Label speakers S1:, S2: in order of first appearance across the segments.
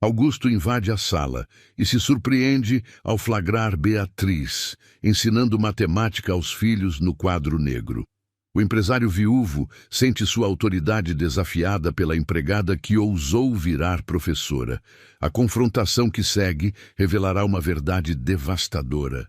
S1: Augusto invade a sala e se surpreende ao flagrar Beatriz, ensinando matemática aos filhos no quadro negro. O empresário viúvo sente sua autoridade desafiada pela empregada que ousou virar professora. A confrontação que segue revelará uma verdade devastadora.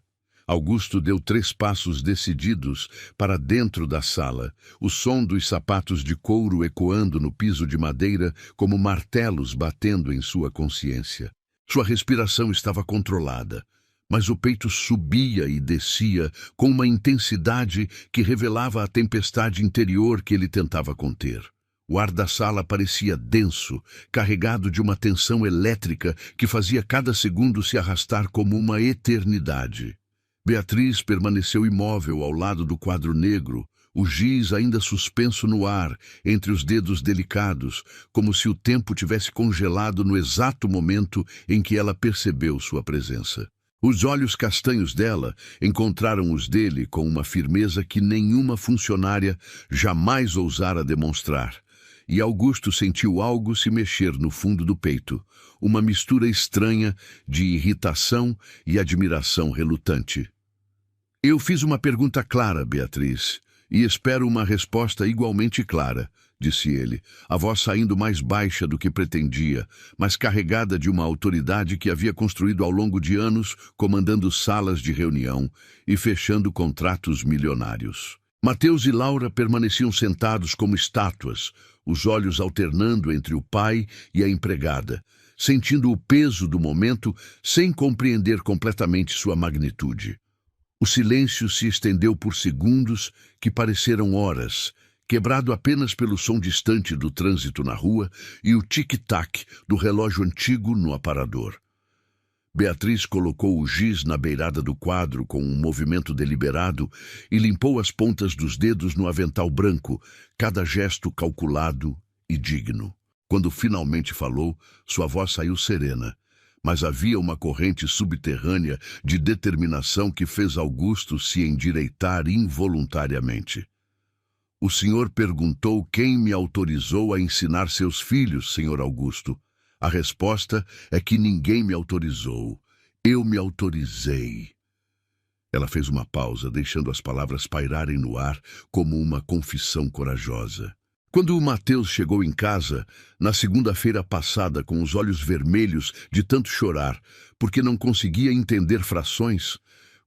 S1: Augusto deu 3 passos decididos para dentro da sala, o som dos sapatos de couro ecoando no piso de madeira como martelos batendo em sua consciência. Sua respiração estava controlada, mas o peito subia e descia com uma intensidade que revelava a tempestade interior que ele tentava conter. O ar da sala parecia denso, carregado de uma tensão elétrica que fazia cada segundo se arrastar como uma eternidade. Beatriz permaneceu imóvel ao lado do quadro negro, o giz ainda suspenso no ar, entre os dedos delicados, como se o tempo tivesse congelado no exato momento em que ela percebeu sua presença. Os olhos castanhos dela encontraram os dele com uma firmeza que nenhuma funcionária jamais ousara demonstrar. E Augusto sentiu algo se mexer no fundo do peito, uma mistura estranha de irritação e admiração relutante. Eu fiz uma pergunta clara, Beatriz, e espero uma resposta igualmente clara, disse ele, a voz saindo mais baixa do que pretendia, mas carregada de uma autoridade que havia construído ao longo de anos, comandando salas de reunião e fechando contratos milionários. Mateus e Laura permaneciam sentados como estátuas, os olhos alternando entre o pai e a empregada, sentindo o peso do momento sem compreender completamente sua magnitude. O silêncio se estendeu por segundos que pareceram horas, quebrado apenas pelo som distante do trânsito na rua e o tic-tac do relógio antigo no aparador. Beatriz colocou o giz na beirada do quadro com um movimento deliberado e limpou as pontas dos dedos no avental branco, cada gesto calculado e digno. Quando finalmente falou, sua voz saiu serena, mas havia uma corrente subterrânea de determinação que fez Augusto se endireitar involuntariamente. O senhor perguntou quem me autorizou a ensinar seus filhos, senhor Augusto. A resposta é que ninguém me autorizou. Eu me autorizei. Ela fez uma pausa, deixando as palavras pairarem no ar como uma confissão corajosa. Quando o Mateus chegou em casa, na segunda-feira passada, com os olhos vermelhos de tanto chorar, porque não conseguia entender frações,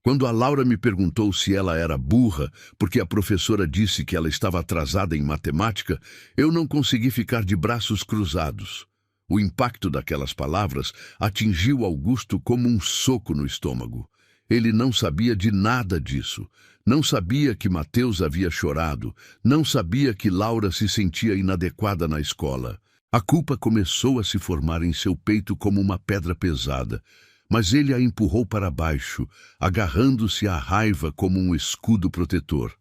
S1: quando a Laura me perguntou se ela era burra, porque a professora disse que ela estava atrasada em matemática, eu não consegui ficar de braços cruzados. O impacto daquelas palavras atingiu Augusto como um soco no estômago. Ele não sabia de nada disso. Não sabia que Mateus havia chorado. Não sabia que Laura se sentia inadequada na escola. A culpa começou a se formar em seu peito como uma pedra pesada, mas ele a empurrou para baixo, agarrando-se à raiva como um escudo protetor.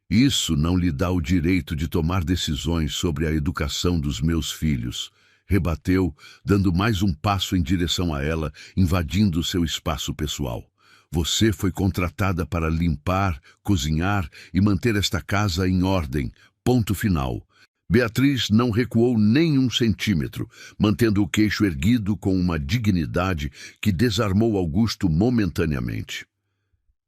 S1: Isso não lhe dá o direito de tomar decisões sobre a educação dos meus filhos, rebateu, dando mais um passo em direção a ela, invadindo seu espaço pessoal. Você foi contratada para limpar, cozinhar e manter esta casa em ordem. Ponto final. Beatriz não recuou nem um centímetro, mantendo o queixo erguido com uma dignidade que desarmou Augusto momentaneamente.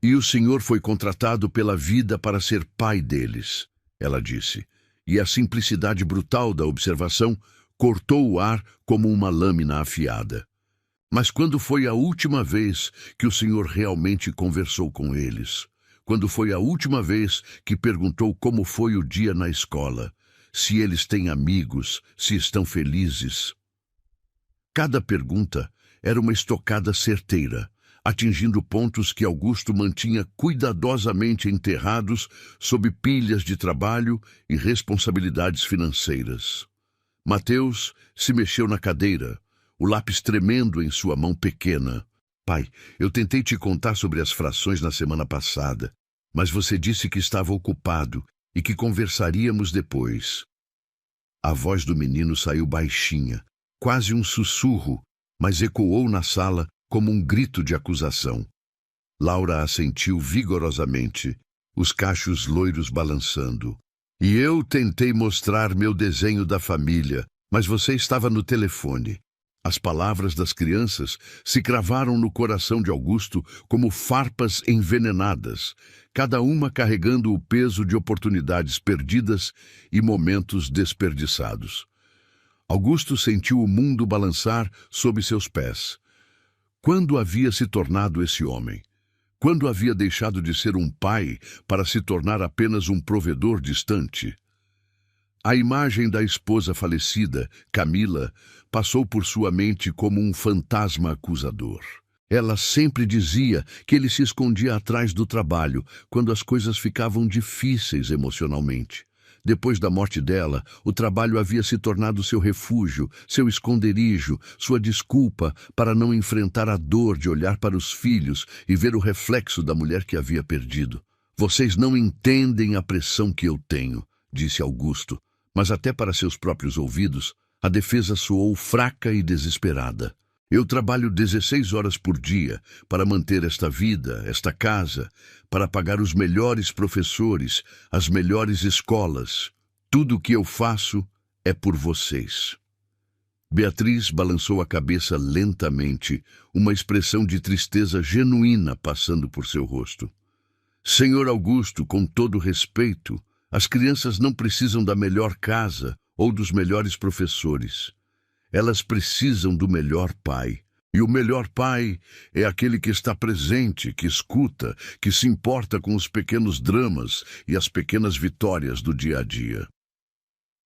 S1: E o senhor foi contratado pela vida para ser pai deles, ela disse, e a simplicidade brutal da observação cortou o ar como uma lâmina afiada. Mas quando foi a última vez que o senhor realmente conversou com eles? Quando foi a última vez que perguntou como foi o dia na escola? Se eles têm amigos, se estão felizes? Cada pergunta era uma estocada certeira, atingindo pontos que Augusto mantinha cuidadosamente enterrados sob pilhas de trabalho e responsabilidades financeiras. Mateus se mexeu na cadeira, o lápis tremendo em sua mão pequena. Pai, eu tentei te contar sobre as frações na semana passada, mas você disse que estava ocupado e que conversaríamos depois. A voz do menino saiu baixinha, quase um sussurro, mas ecoou na sala como um grito de acusação. Laura assentiu vigorosamente, os cachos loiros balançando. E eu tentei mostrar meu desenho da família, mas você estava no telefone. As palavras das crianças se cravaram no coração de Augusto como farpas envenenadas, cada uma carregando o peso de oportunidades perdidas e momentos desperdiçados. Augusto sentiu o mundo balançar sob seus pés. Quando havia se tornado esse homem? Quando havia deixado de ser um pai para se tornar apenas um provedor distante? A imagem da esposa falecida, Camila, passou por sua mente como um fantasma acusador. Ela sempre dizia que ele se escondia atrás do trabalho, quando as coisas ficavam difíceis emocionalmente. Depois da morte dela, o trabalho havia se tornado seu refúgio, seu esconderijo, sua desculpa para não enfrentar a dor de olhar para os filhos e ver o reflexo da mulher que havia perdido. "Vocês não entendem a pressão que eu tenho", disse Augusto, mas até para seus próprios ouvidos, a defesa soou fraca e desesperada. "Eu trabalho 16 horas por dia para manter esta vida, esta casa, para pagar os melhores professores, as melhores escolas. Tudo o que eu faço é por vocês." Beatriz balançou a cabeça lentamente, uma expressão de tristeza genuína passando por seu rosto. "Senhor Augusto, com todo respeito, as crianças não precisam da melhor casa ou dos melhores professores. Elas precisam do melhor pai. E o melhor pai é aquele que está presente, que escuta, que se importa com os pequenos dramas e as pequenas vitórias do dia a dia."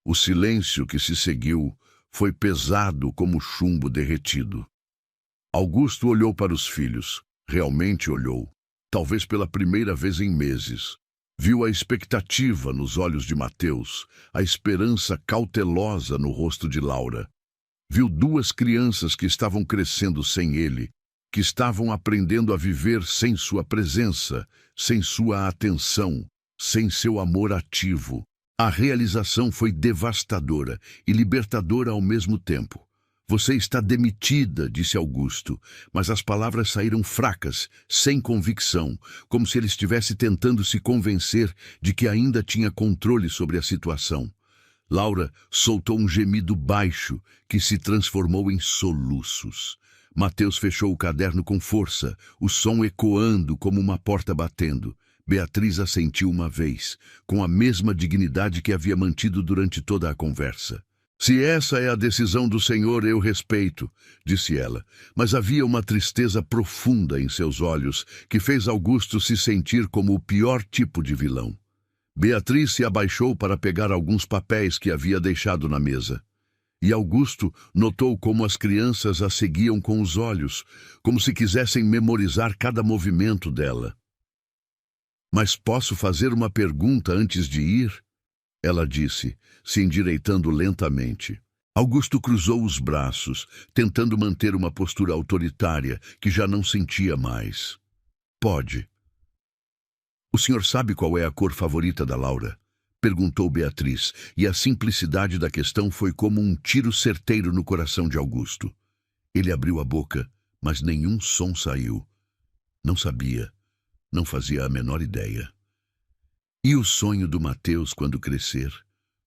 S1: O silêncio que se seguiu foi pesado como chumbo derretido. Augusto olhou para os filhos. Realmente olhou. Talvez pela primeira vez em meses. Viu a expectativa nos olhos de Mateus, a esperança cautelosa no rosto de Laura. Viu duas crianças que estavam crescendo sem ele, que estavam aprendendo a viver sem sua presença, sem sua atenção, sem seu amor ativo. A realização foi devastadora e libertadora ao mesmo tempo. "Você está demitida", disse Augusto, mas as palavras saíram fracas, sem convicção, como se ele estivesse tentando se convencer de que ainda tinha controle sobre a situação. Laura soltou um gemido baixo que se transformou em soluços. Mateus fechou o caderno com força, o som ecoando como uma porta batendo. Beatriz assentiu uma vez, com a mesma dignidade que havia mantido durante toda a conversa. "Se essa é a decisão do Senhor, eu respeito", disse ela, mas havia uma tristeza profunda em seus olhos que fez Augusto se sentir como o pior tipo de vilão. Beatriz se abaixou para pegar alguns papéis que havia deixado na mesa. E Augusto notou como as crianças a seguiam com os olhos, como se quisessem memorizar cada movimento dela. "Mas posso fazer uma pergunta antes de ir?", ela disse, se endireitando lentamente. Augusto cruzou os braços, tentando manter uma postura autoritária que já não sentia mais. "Pode." "O senhor sabe qual é a cor favorita da Laura?", perguntou Beatriz, e a simplicidade da questão foi como um tiro certeiro no coração de Augusto. Ele abriu a boca, mas nenhum som saiu. Não sabia, não fazia a menor ideia. "E o sonho do Mateus quando crescer?",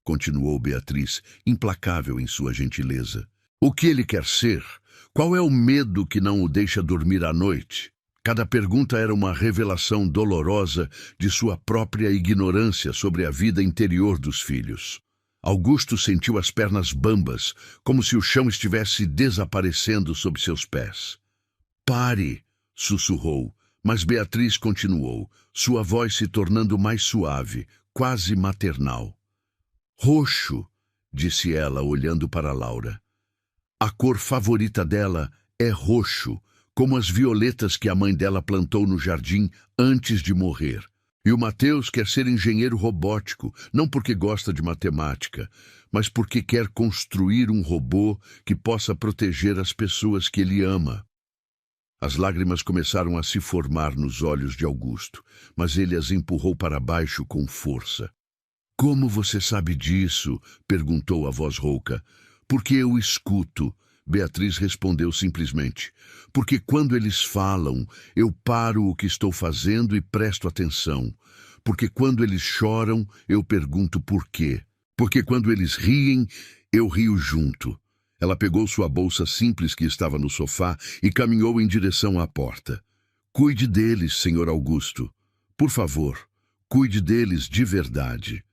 S1: continuou Beatriz, implacável em sua gentileza. "O que ele quer ser? Qual é o medo que não o deixa dormir à noite?" Cada pergunta era uma revelação dolorosa de sua própria ignorância sobre a vida interior dos filhos. Augusto sentiu as pernas bambas, como se o chão estivesse desaparecendo sob seus pés. "Pare", sussurrou, mas Beatriz continuou, sua voz se tornando mais suave, quase maternal. "Roxo", disse ela, olhando para Laura. A cor favorita dela é roxo, como as violetas que a mãe dela plantou no jardim antes de morrer. E o Mateus quer ser engenheiro robótico, não porque gosta de matemática, mas porque quer construir um robô que possa proteger as pessoas que ele ama. As lágrimas começaram a se formar nos olhos de Augusto, mas ele as empurrou para baixo com força. "Como você sabe disso?", perguntou a voz rouca. "Porque eu escuto", Beatriz respondeu simplesmente. "Porque quando eles falam, eu paro o que estou fazendo e presto atenção. Porque quando eles choram, eu pergunto por quê. Porque quando eles riem, eu rio junto. Ela pegou sua bolsa simples que estava no sofá e caminhou em direção à porta. Cuide deles, Sr. Augusto. Por favor, cuide deles de verdade.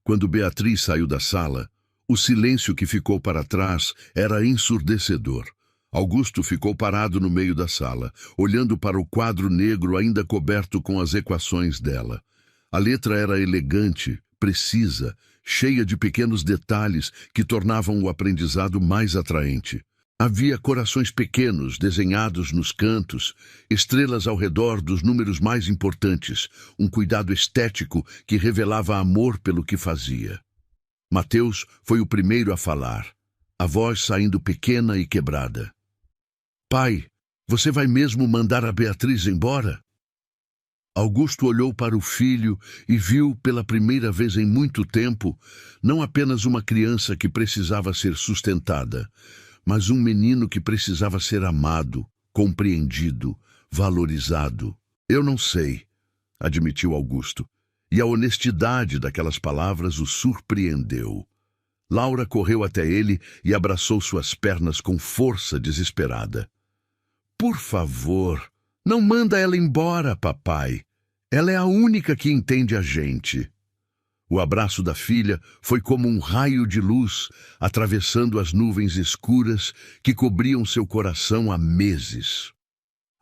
S1: Quando Beatriz saiu da sala, o silêncio que ficou para trás era ensurdecedor. Augusto ficou parado no meio da sala, olhando para o quadro negro ainda coberto com as equações dela. A letra era elegante, precisa, cheia de pequenos detalhes que tornavam o aprendizado mais atraente. Havia corações pequenos desenhados nos cantos, estrelas ao redor dos números mais importantes, um cuidado estético que revelava amor pelo que fazia. Mateus foi o primeiro a falar, a voz saindo pequena e quebrada. Pai, você vai mesmo mandar a Beatriz embora? Augusto olhou para o filho e viu, pela primeira vez em muito tempo, não apenas uma criança que precisava ser sustentada, mas um menino que precisava ser amado, compreendido, valorizado. Eu não sei, admitiu Augusto, e a honestidade daquelas palavras o surpreendeu. Laura correu até ele e abraçou suas pernas com força desesperada. Por favor, não manda ela embora, papai. Ela é a única que entende a gente. O abraço da filha foi como um raio de luz atravessando as nuvens escuras que cobriam seu coração há meses.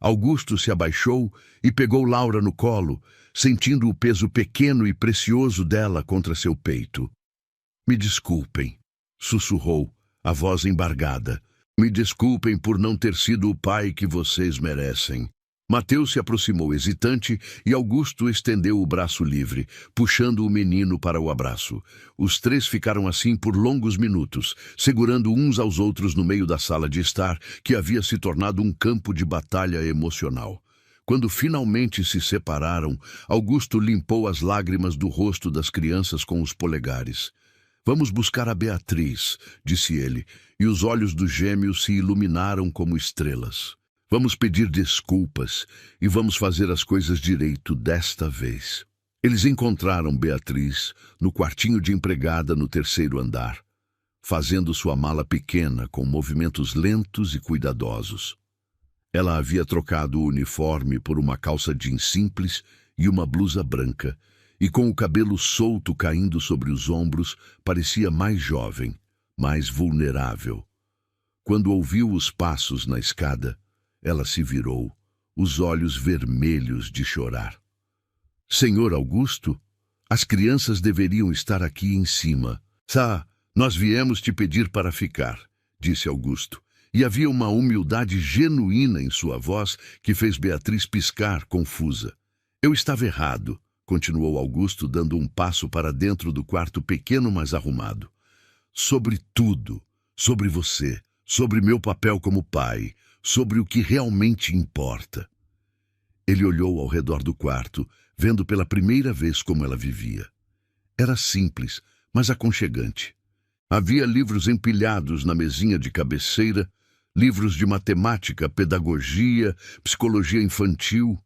S1: Augusto se abaixou e pegou Laura no colo, sentindo o peso pequeno e precioso dela contra seu peito. Me desculpem, sussurrou, a voz embargada. Me desculpem por não ter sido o pai que vocês merecem. Mateus se aproximou hesitante e Augusto estendeu o braço livre, puxando o menino para o abraço. Os três ficaram assim por longos minutos, segurando uns aos outros no meio da sala de estar, que havia se tornado um campo de batalha emocional. Quando finalmente se separaram, Augusto limpou as lágrimas do rosto das crianças com os polegares. Vamos buscar a Beatriz, disse ele, e os olhos dos gêmeos se iluminaram como estrelas. Vamos pedir desculpas e vamos fazer as coisas direito desta vez. Eles encontraram Beatriz no quartinho de empregada no 3º andar, fazendo sua mala pequena com movimentos lentos e cuidadosos. Ela havia trocado o uniforme por uma calça jeans simples e uma blusa branca, e com o cabelo solto caindo sobre os ombros, parecia mais jovem, mais vulnerável. Quando ouviu os passos na escada, ela se virou, os olhos vermelhos de chorar. Senhor Augusto, as crianças deveriam estar aqui em cima. Nós viemos te pedir para ficar, disse Augusto, e havia uma humildade genuína em sua voz que fez Beatriz piscar, confusa. Eu estava errado, continuou Augusto, dando um passo para dentro do quarto pequeno mas arrumado. Sobre tudo, sobre você, sobre meu papel como pai, sobre o que realmente importa. Ele olhou ao redor do quarto, vendo pela primeira vez como ela vivia. Era simples, mas aconchegante. Havia livros empilhados na mesinha de cabeceira, livros de matemática, pedagogia, psicologia infantil.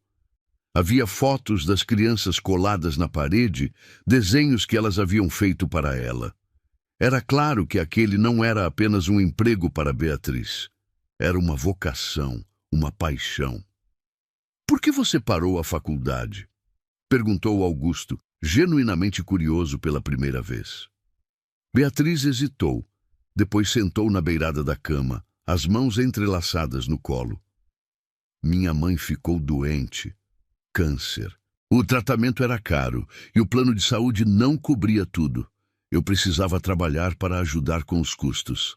S1: Havia fotos das crianças coladas na parede, desenhos que elas haviam feito para ela. Era claro que aquele não era apenas um emprego para Beatriz. Era uma vocação, uma paixão. Por que você parou a faculdade? Perguntou Augusto, genuinamente curioso pela primeira vez. Beatriz hesitou, depois sentou na beirada da cama, as mãos entrelaçadas no colo. Minha mãe ficou doente. Câncer. O tratamento era caro e o plano de saúde não cobria tudo. Eu precisava trabalhar para ajudar com os custos.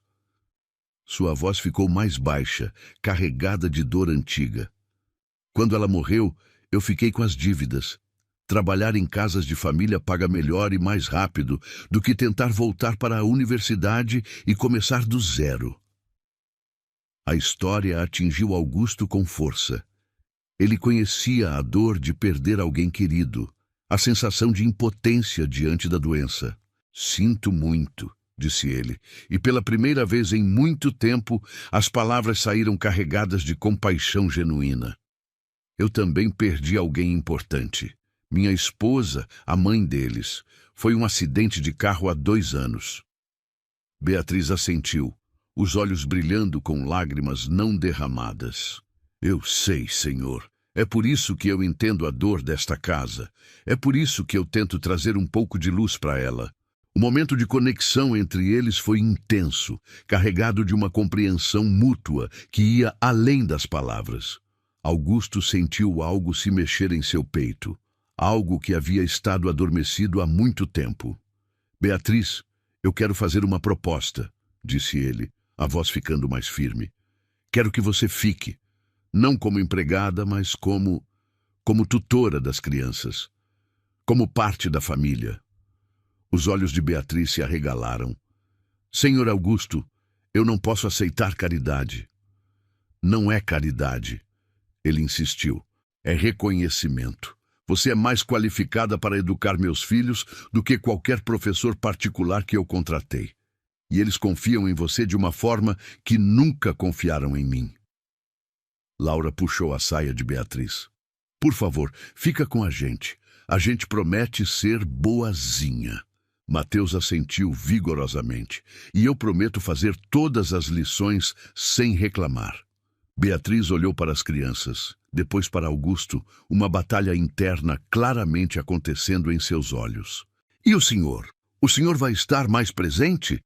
S1: Sua voz ficou mais baixa, carregada de dor antiga. Quando ela morreu, eu fiquei com as dívidas. Trabalhar em casas de família paga melhor e mais rápido do que tentar voltar para a universidade e começar do zero. A história atingiu Augusto com força. Ele conhecia a dor de perder alguém querido, a sensação de impotência diante da doença. Sinto muito, disse ele, e pela primeira vez em muito tempo as palavras saíram carregadas de compaixão genuína. Eu também perdi alguém importante. Minha esposa, a mãe deles. Foi um acidente de carro há 2 anos. Beatriz assentiu, os olhos brilhando com lágrimas não derramadas. Eu sei, Senhor. É por isso que eu entendo a dor desta casa. É por isso que eu tento trazer um pouco de luz para ela. O momento de conexão entre eles foi intenso, carregado de uma compreensão mútua que ia além das palavras. Augusto sentiu algo se mexer em seu peito, algo que havia estado adormecido há muito tempo. Beatriz, eu quero fazer uma proposta, disse ele, a voz ficando mais firme. Quero que você fique. Não como empregada, mas como tutora das crianças, como parte da família. Os olhos de Beatriz se arregalaram. Senhor Augusto, eu não posso aceitar caridade. Não é caridade, ele insistiu. É reconhecimento. Você é mais qualificada para educar meus filhos do que qualquer professor particular que eu contratei. E eles confiam em você de uma forma que nunca confiaram em mim. Laura puxou a saia de Beatriz. Por favor, fica com a gente. A gente promete ser boazinha. Mateus assentiu vigorosamente. E eu prometo fazer todas as lições sem reclamar. Beatriz olhou para as crianças, depois para Augusto, uma batalha interna claramente acontecendo em seus olhos. E o senhor? O senhor vai estar mais presente?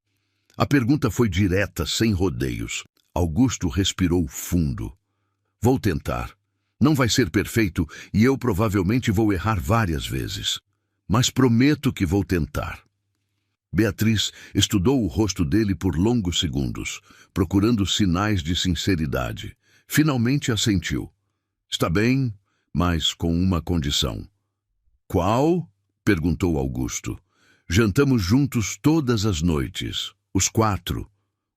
S1: A pergunta foi direta, sem rodeios. Augusto respirou fundo. Vou tentar. Não vai ser perfeito e eu provavelmente vou errar várias vezes. Mas prometo que vou tentar. Beatriz estudou o rosto dele por longos segundos, procurando sinais de sinceridade. Finalmente assentiu. Está bem, mas com uma condição. Qual? Perguntou Augusto. Jantamos juntos todas as noites, os 4,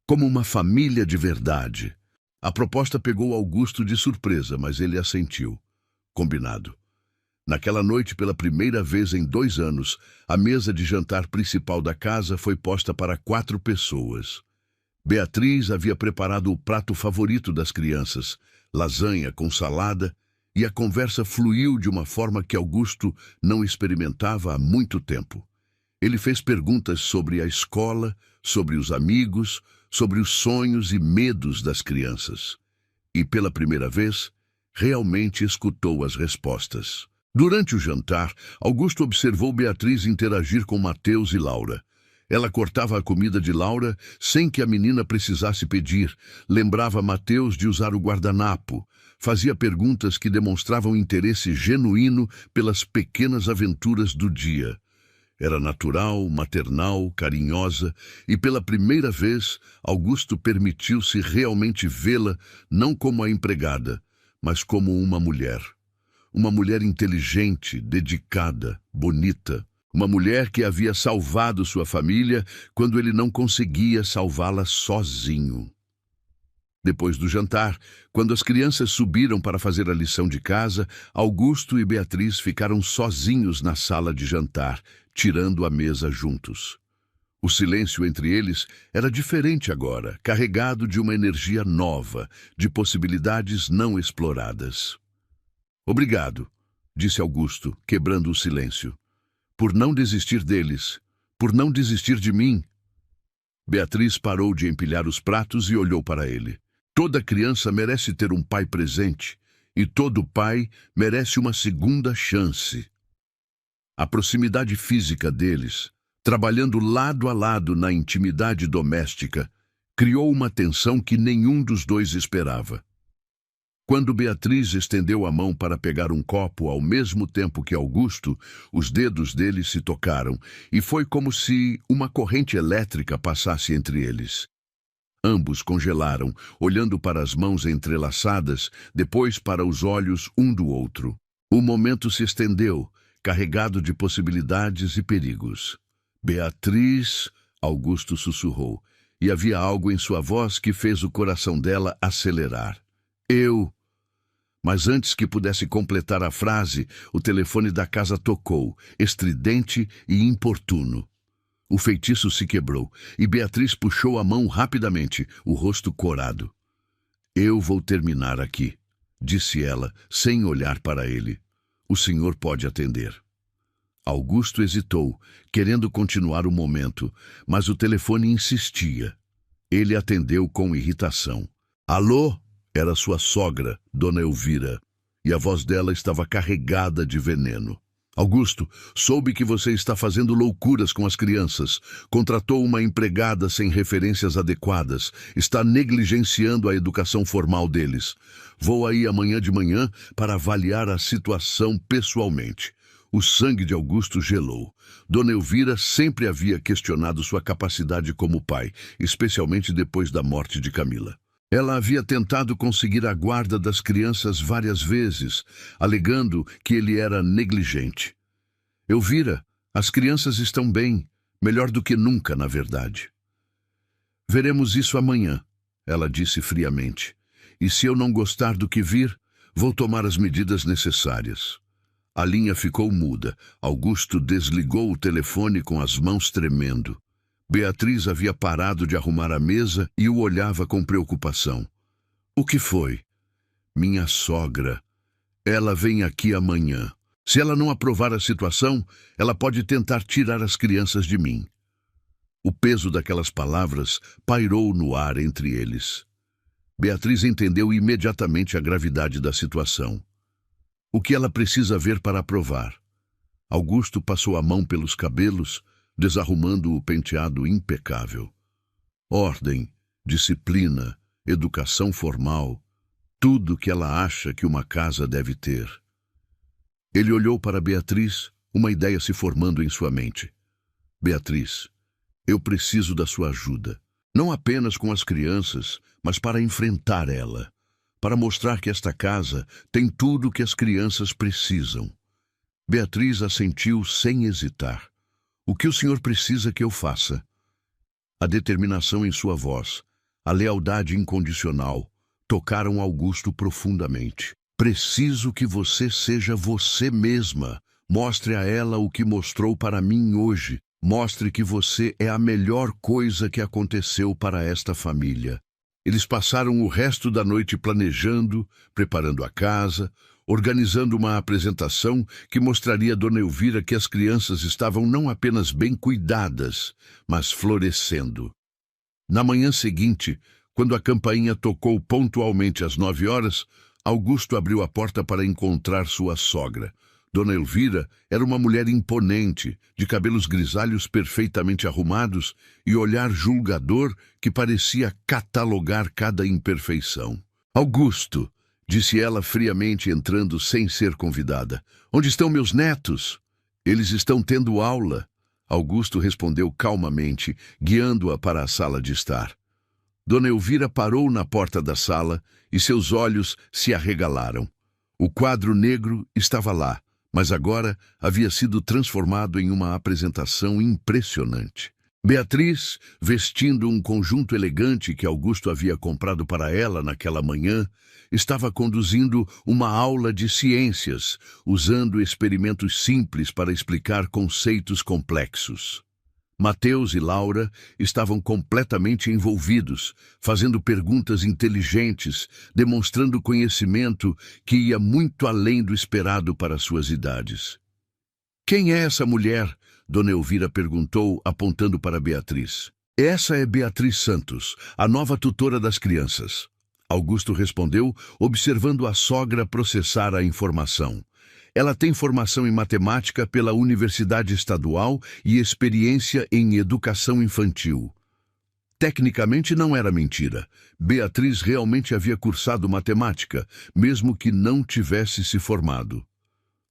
S1: como uma família de verdade. A proposta pegou Augusto de surpresa, mas ele assentiu. Combinado. Naquela noite, pela primeira vez em 2 anos, a mesa de jantar principal da casa foi posta para 4 pessoas. Beatriz havia preparado o prato favorito das crianças, lasanha com salada, e a conversa fluiu de uma forma que Augusto não experimentava há muito tempo. Ele fez perguntas sobre a escola, sobre os amigos, sobre os sonhos e medos das crianças. E, pela primeira vez, realmente escutou as respostas. Durante o jantar, Augusto observou Beatriz interagir com Mateus e Laura. Ela cortava a comida de Laura sem que a menina precisasse pedir, lembrava Mateus de usar o guardanapo, fazia perguntas que demonstravam interesse genuíno pelas pequenas aventuras do dia. Era natural, maternal, carinhosa, e pela primeira vez, Augusto permitiu-se realmente vê-la não como a empregada, mas como uma mulher. Uma mulher inteligente, dedicada, bonita. Uma mulher que havia salvado sua família quando ele não conseguia salvá-la sozinho. Depois do jantar, quando as crianças subiram para fazer a lição de casa, Augusto e Beatriz ficaram sozinhos na sala de jantar, tirando a mesa juntos. O silêncio entre eles era diferente agora, carregado de uma energia nova, de possibilidades não exploradas. Obrigado, disse Augusto, quebrando o silêncio. Por não desistir deles, por não desistir de mim. Beatriz parou de empilhar os pratos e olhou para ele. Toda criança merece ter um pai presente, e todo pai merece uma segunda chance. A proximidade física deles, trabalhando lado a lado na intimidade doméstica, criou uma tensão que nenhum dos dois esperava. Quando Beatriz estendeu a mão para pegar um copo ao mesmo tempo que Augusto, os dedos dele se tocaram, e foi como se uma corrente elétrica passasse entre eles. Ambos congelaram, olhando para as mãos entrelaçadas, depois para os olhos um do outro. O momento se estendeu, carregado de possibilidades e perigos. Beatriz, Augusto sussurrou, e havia algo em sua voz que fez o coração dela acelerar. Eu... Mas antes que pudesse completar a frase, o telefone da casa tocou, estridente e importuno. O feitiço se quebrou, e Beatriz puxou a mão rapidamente, o rosto corado. Eu vou terminar aqui, disse ela, sem olhar para ele. O senhor pode atender. Augusto hesitou, querendo continuar o momento, mas o telefone insistia. Ele atendeu com irritação. Alô? Era sua sogra, Dona Elvira, e a voz dela estava carregada de veneno. Augusto, soube que você está fazendo loucuras com as crianças. Contratou uma empregada sem referências adequadas. Está negligenciando a educação formal deles. Vou aí amanhã de manhã para avaliar a situação pessoalmente. O sangue de Augusto gelou. Dona Elvira sempre havia questionado sua capacidade como pai, especialmente depois da morte de Camila. Ela havia tentado conseguir a guarda das crianças várias vezes, alegando que ele era negligente. Elvira, as crianças estão bem, melhor do que nunca, na verdade. Veremos isso amanhã, ela disse friamente. E se eu não gostar do que vir, vou tomar as medidas necessárias. A linha ficou muda. Augusto desligou o telefone com as mãos tremendo. Beatriz havia parado de arrumar a mesa e o olhava com preocupação. O que foi? Minha sogra. Ela vem aqui amanhã. Se ela não aprovar a situação, ela pode tentar tirar as crianças de mim. O peso daquelas palavras pairou no ar entre eles. Beatriz entendeu imediatamente a gravidade da situação. O que ela precisa ver para aprovar? Augusto passou a mão pelos cabelos, desarrumando o penteado impecável. Ordem, disciplina, educação formal, tudo que ela acha que uma casa deve ter. Ele olhou para Beatriz, uma ideia se formando em sua mente. Beatriz, eu preciso da sua ajuda, não apenas com as crianças, mas para enfrentar ela, para mostrar que esta casa tem tudo o que as crianças precisam. Beatriz assentiu sem hesitar. O que o senhor precisa que eu faça? A determinação em sua voz, a lealdade incondicional, tocaram Augusto profundamente. Preciso que você seja você mesma. Mostre a ela o que mostrou para mim hoje. Mostre que você é a melhor coisa que aconteceu para esta família. Eles passaram o resto da noite planejando, preparando a casa, organizando uma apresentação que mostraria a Dona Elvira que as crianças estavam não apenas bem cuidadas, mas florescendo. Na manhã seguinte, quando a campainha tocou pontualmente às 9 horas, Augusto abriu a porta para encontrar sua sogra. Dona Elvira era uma mulher imponente, de cabelos grisalhos perfeitamente arrumados e olhar julgador que parecia catalogar cada imperfeição. Augusto, disse ela friamente, entrando sem ser convidada. Onde estão meus netos? Eles estão tendo aula. Augusto respondeu calmamente, guiando-a para a sala de estar. Dona Elvira parou na porta da sala e seus olhos se arregalaram. O quadro negro estava lá, mas agora havia sido transformado em uma apresentação impressionante. Beatriz, vestindo um conjunto elegante que Augusto havia comprado para ela naquela manhã, estava conduzindo uma aula de ciências, usando experimentos simples para explicar conceitos complexos. Mateus e Laura estavam completamente envolvidos, fazendo perguntas inteligentes, demonstrando conhecimento que ia muito além do esperado para suas idades. Quem é essa mulher? Dona Elvira perguntou, apontando para Beatriz. Essa é Beatriz Santos, a nova tutora das crianças. Augusto respondeu, observando a sogra processar a informação. Ela tem formação em matemática pela Universidade Estadual e experiência em educação infantil. Tecnicamente não era mentira. Beatriz realmente havia cursado matemática, mesmo que não tivesse se formado.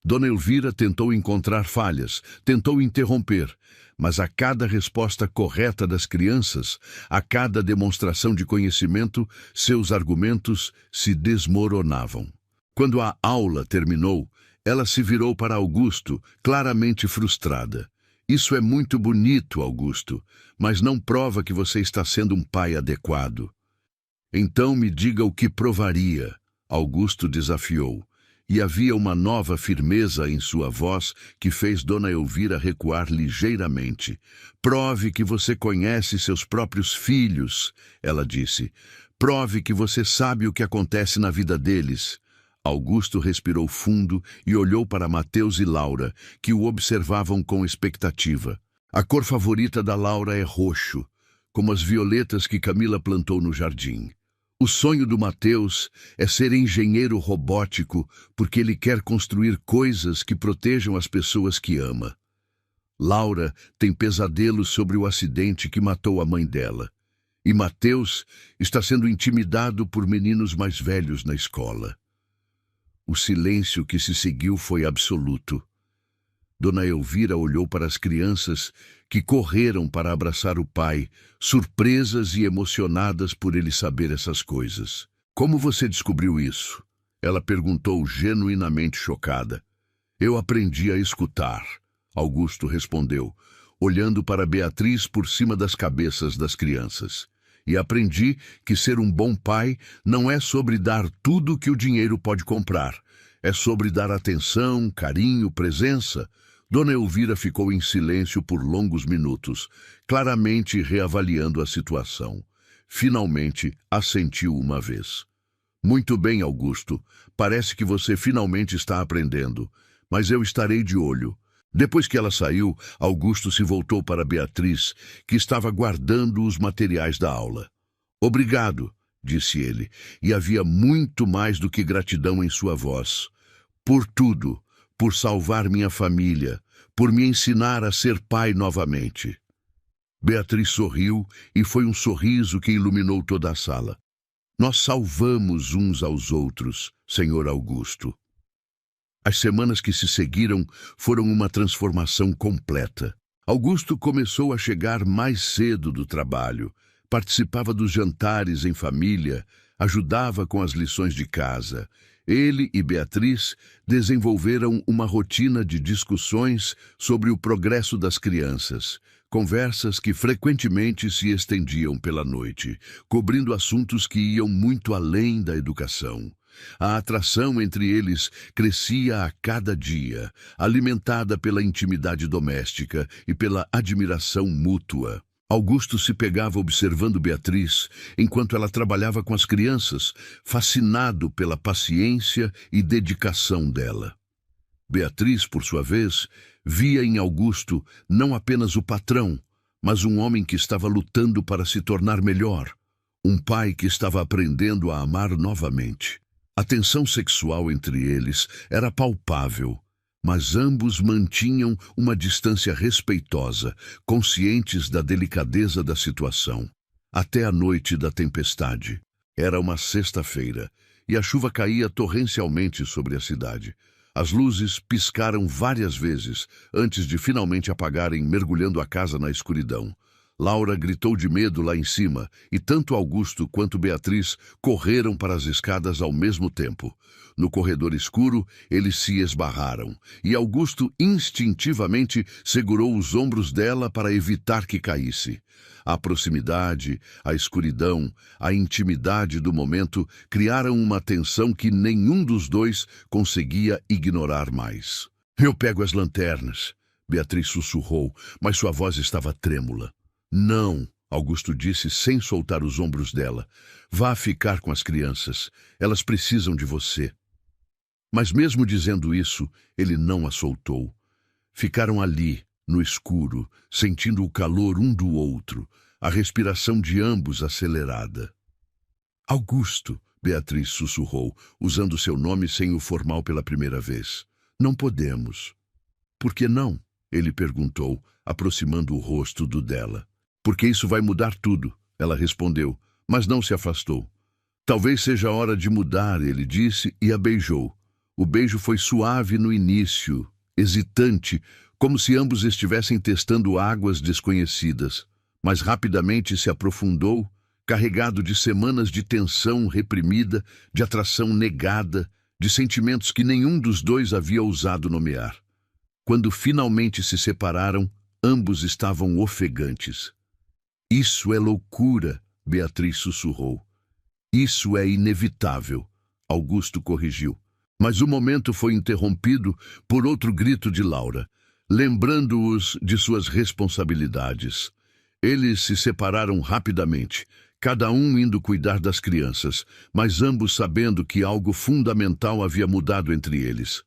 S1: Dona Elvira tentou encontrar falhas, tentou interromper, mas a cada resposta correta das crianças, a cada demonstração de conhecimento, seus argumentos se desmoronavam. Quando a aula terminou, ela se virou para Augusto, claramente frustrada. Isso é muito bonito, Augusto, mas não prova que você está sendo um pai adequado. Então me diga o que provaria, Augusto desafiou. E havia uma nova firmeza em sua voz que fez Dona Elvira recuar ligeiramente. Prove que você conhece seus próprios filhos, ela disse. Prove que você sabe o que acontece na vida deles. Augusto respirou fundo e olhou para Mateus e Laura, que o observavam com expectativa. A cor favorita da Laura é roxo. como as violetas que Camila plantou no jardim. O sonho do Mateus é ser engenheiro robótico porque ele quer construir coisas que protejam as pessoas que ama. Laura tem pesadelos sobre o acidente que matou a mãe dela. E Mateus está sendo intimidado por meninos mais velhos na escola. O silêncio que se seguiu foi absoluto. Dona Elvira olhou para as crianças que correram para abraçar o pai, surpresas e emocionadas por ele saber essas coisas. Como você descobriu isso? Ela perguntou genuinamente chocada. Eu aprendi a escutar, Augusto respondeu, olhando para Beatriz por cima das cabeças das crianças. E aprendi que ser um bom pai não é sobre dar tudo que o dinheiro pode comprar. É sobre dar atenção, carinho, presença. Dona Elvira ficou em silêncio por longos minutos, claramente reavaliando a situação. Finalmente, assentiu uma vez. Muito bem, Augusto. Parece que você finalmente está aprendendo. Mas eu estarei de olho. Depois que ela saiu, Augusto se voltou para Beatriz, que estava guardando os materiais da aula. Obrigado, disse ele, e havia muito mais do que gratidão em sua voz. Por tudo. Por salvar minha família, por me ensinar a ser pai novamente. Beatriz sorriu e foi um sorriso que iluminou toda a sala. Nós salvamos uns aos outros, Senhor Augusto. As semanas que se seguiram foram uma transformação completa. Augusto começou a chegar mais cedo do trabalho, participava dos jantares em família, ajudava com as lições de casa. Ele e Beatriz desenvolveram uma rotina de discussões sobre o progresso das crianças, conversas que frequentemente se estendiam pela noite, cobrindo assuntos que iam muito além da educação. A atração entre eles crescia a cada dia, alimentada pela intimidade doméstica e pela admiração mútua. Augusto se pegava observando Beatriz enquanto ela trabalhava com as crianças, fascinado pela paciência e dedicação dela. Beatriz, por sua vez, via em Augusto não apenas o patrão, mas um homem que estava lutando para se tornar melhor, um pai que estava aprendendo a amar novamente. A tensão sexual entre eles era palpável, mas ambos mantinham uma distância respeitosa, conscientes da delicadeza da situação. Até a noite da tempestade. Era uma sexta-feira, e a chuva caía torrencialmente sobre a cidade. As luzes piscaram várias vezes, antes de finalmente apagarem, mergulhando a casa na escuridão. Laura gritou de medo lá em cima, e tanto Augusto quanto Beatriz correram para as escadas ao mesmo tempo. No corredor escuro, eles se esbarraram, e Augusto instintivamente segurou os ombros dela para evitar que caísse. A proximidade, a escuridão, a intimidade do momento criaram uma tensão que nenhum dos dois conseguia ignorar mais. "Eu pego as lanternas", Beatriz sussurrou, mas sua voz estava trêmula. "Não", Augusto disse sem soltar os ombros dela. "Vá ficar com as crianças. Elas precisam de você." Mas mesmo dizendo isso, ele não a soltou. Ficaram ali, no escuro, sentindo o calor um do outro, a respiração de ambos acelerada. "Augusto", Beatriz sussurrou, usando seu nome sem o formal pela primeira vez. "Não podemos." "Por que não?" ele perguntou, aproximando o rosto do dela. "Porque isso vai mudar tudo", ela respondeu, mas não se afastou. "Talvez seja a hora de mudar", ele disse e a beijou. O beijo foi suave no início, hesitante, como se ambos estivessem testando águas desconhecidas, mas rapidamente se aprofundou, carregado de semanas de tensão reprimida, de atração negada, de sentimentos que nenhum dos dois havia ousado nomear. Quando finalmente se separaram, ambos estavam ofegantes. "Isso é loucura", Beatriz sussurrou. "Isso é inevitável", Augusto corrigiu. Mas o momento foi interrompido por outro grito de Laura, lembrando-os de suas responsabilidades. Eles se separaram rapidamente, cada um indo cuidar das crianças, mas ambos sabendo que algo fundamental havia mudado entre eles.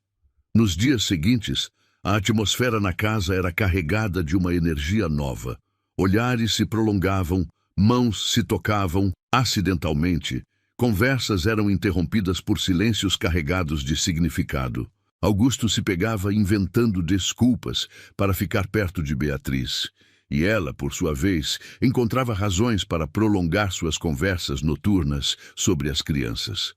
S1: Nos dias seguintes, a atmosfera na casa era carregada de uma energia nova. Olhares se prolongavam, Mãos se tocavam acidentalmente. Conversas eram interrompidas por silêncios carregados de significado. Augusto se pegava inventando desculpas para ficar perto de Beatriz. E ela, por sua vez, encontrava razões para prolongar suas conversas noturnas sobre as crianças.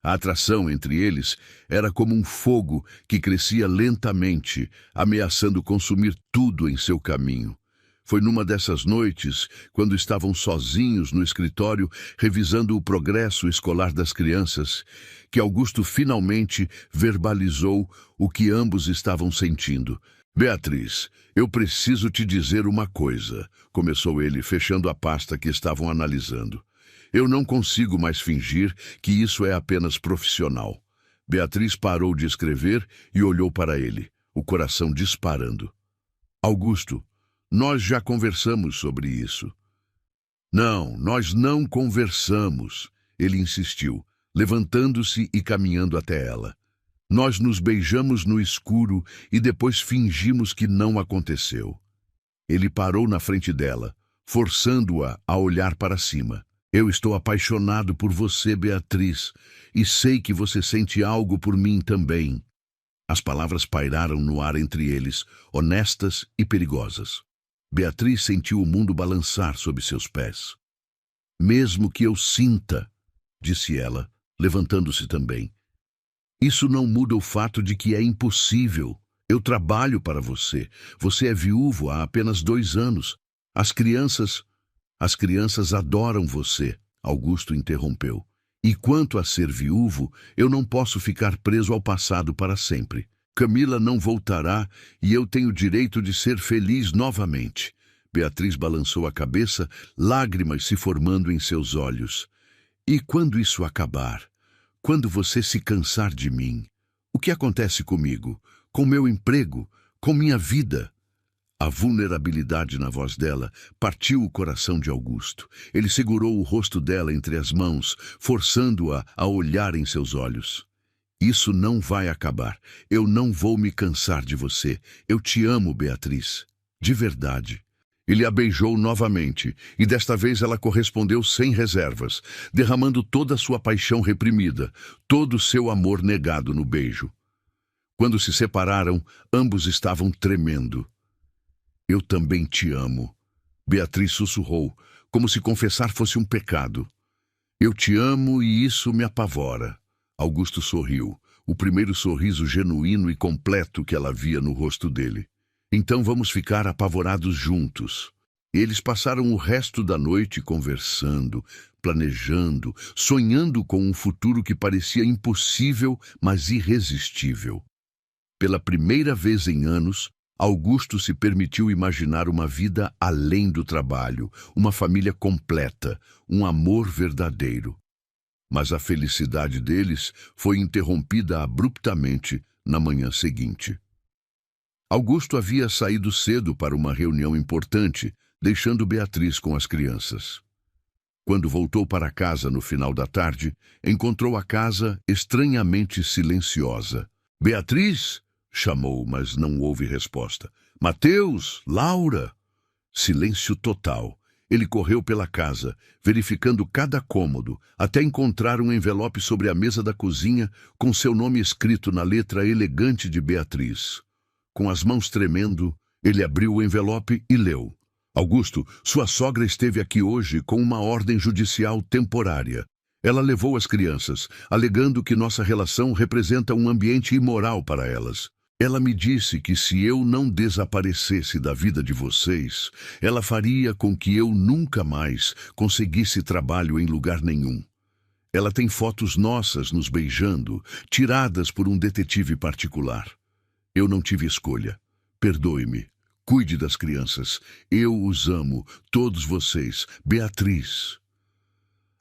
S1: A atração entre eles era como um fogo que crescia lentamente, ameaçando consumir tudo em seu caminho. Foi numa dessas noites, quando estavam sozinhos no escritório, revisando o progresso escolar das crianças, que Augusto finalmente verbalizou o que ambos estavam sentindo. «Beatriz, eu preciso te dizer uma coisa», começou ele, fechando a pasta que estavam analisando. «Eu não consigo mais fingir que isso é apenas profissional». Beatriz parou de escrever e olhou para ele, o coração disparando. «Augusto, nós já conversamos sobre isso». «Não, nós não conversamos», ele insistiu, levantando-se e caminhando até ela. «Nós nos beijamos no escuro e depois fingimos que não aconteceu». Ele parou na frente dela, forçando-a a olhar para cima. «Eu estou apaixonado por você, Beatriz, e sei que você sente algo por mim também». As palavras pairaram no ar entre eles, honestas e perigosas. Beatriz sentiu o mundo balançar sob seus pés. «Mesmo que eu sinta», disse ela, levantando-se também. «Isso não muda o fato de que é impossível. Eu trabalho para você. Você é viúvo há apenas 2 anos. As crianças adoram você», Augusto interrompeu. «E quanto a ser viúvo, eu não posso ficar preso ao passado para sempre. Camila não voltará e eu tenho o direito de ser feliz novamente». Beatriz balançou a cabeça, lágrimas se formando em seus olhos. «E quando isso acabar? Quando você se cansar de mim? O que acontece comigo? Com meu emprego? Com minha vida?» A vulnerabilidade na voz dela partiu o coração de Augusto. Ele segurou o rosto dela entre as mãos, forçando-a a olhar em seus olhos. «Isso não vai acabar. Eu não vou me cansar de você. Eu te amo, Beatriz. De verdade». Ele a beijou novamente, e desta vez ela correspondeu sem reservas, derramando toda a sua paixão reprimida, todo o seu amor negado no beijo. Quando se separaram, ambos estavam tremendo. «Eu também te amo», Beatriz sussurrou, como se confessar fosse um pecado. «Eu te amo e isso me apavora». Augusto sorriu, o primeiro sorriso genuíno e completo que ela via no rosto dele. «Então vamos ficar apavorados juntos». Eles passaram o resto da noite conversando, planejando, sonhando com um futuro que parecia impossível, mas irresistível. Pela primeira vez em anos, Augusto se permitiu imaginar uma vida além do trabalho, uma família completa, um amor verdadeiro. Mas a felicidade deles foi interrompida abruptamente na manhã seguinte. Augusto havia saído cedo para uma reunião importante, deixando Beatriz com as crianças. Quando voltou para casa no final da tarde, encontrou a casa estranhamente silenciosa. «Beatriz?» chamou, mas não houve resposta. «Mateus? Laura?» Silêncio total. Ele correu pela casa, verificando cada cômodo, até encontrar um envelope sobre a mesa da cozinha com seu nome escrito na letra elegante de Beatriz. Com as mãos tremendo, ele abriu o envelope e leu. «Augusto, sua sogra esteve aqui hoje com uma ordem judicial temporária. Ela levou as crianças, alegando que nossa relação representa um ambiente imoral para elas. Ela me disse que se eu não desaparecesse da vida de vocês, ela faria com que eu nunca mais conseguisse trabalho em lugar nenhum. Ela tem fotos nossas nos beijando, tiradas por um detetive particular. Eu não tive escolha. Perdoe-me. Cuide das crianças. Eu os amo, todos vocês. Beatriz».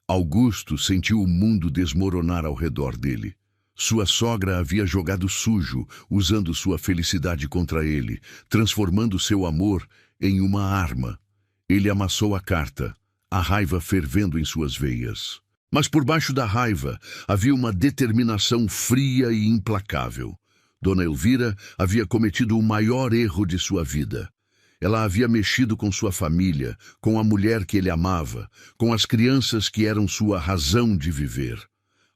S1: Augusto sentiu o mundo desmoronar ao redor dele. Sua sogra havia jogado sujo, usando sua felicidade contra ele, transformando seu amor em uma arma. Ele amassou a carta, a raiva fervendo em suas veias. Mas por baixo da raiva havia uma determinação fria e implacável. Dona Elvira havia cometido o maior erro de sua vida. Ela havia mexido com sua família, com a mulher que ele amava, com as crianças que eram sua razão de viver.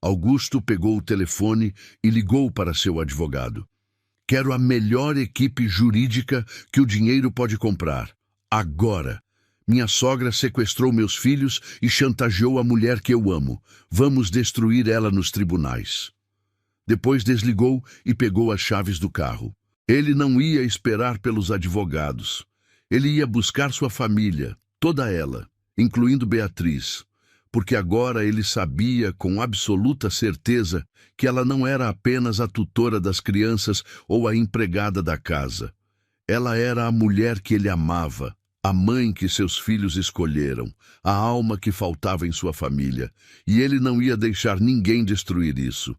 S1: Augusto pegou o telefone e ligou para seu advogado. Quero a melhor equipe jurídica que o dinheiro pode comprar. Agora. Minha sogra sequestrou meus filhos e chantageou a mulher que eu amo. Vamos destruir ela nos tribunais. Depois desligou e pegou as chaves do carro. Ele não ia esperar pelos advogados. Ele ia buscar sua família, toda ela, incluindo Beatriz, porque agora ele sabia com absoluta certeza que ela não era apenas a tutora das crianças ou a empregada da casa. Ela era a mulher que ele amava, a mãe que seus filhos escolheram, a alma que faltava em sua família, e ele não ia deixar ninguém destruir isso.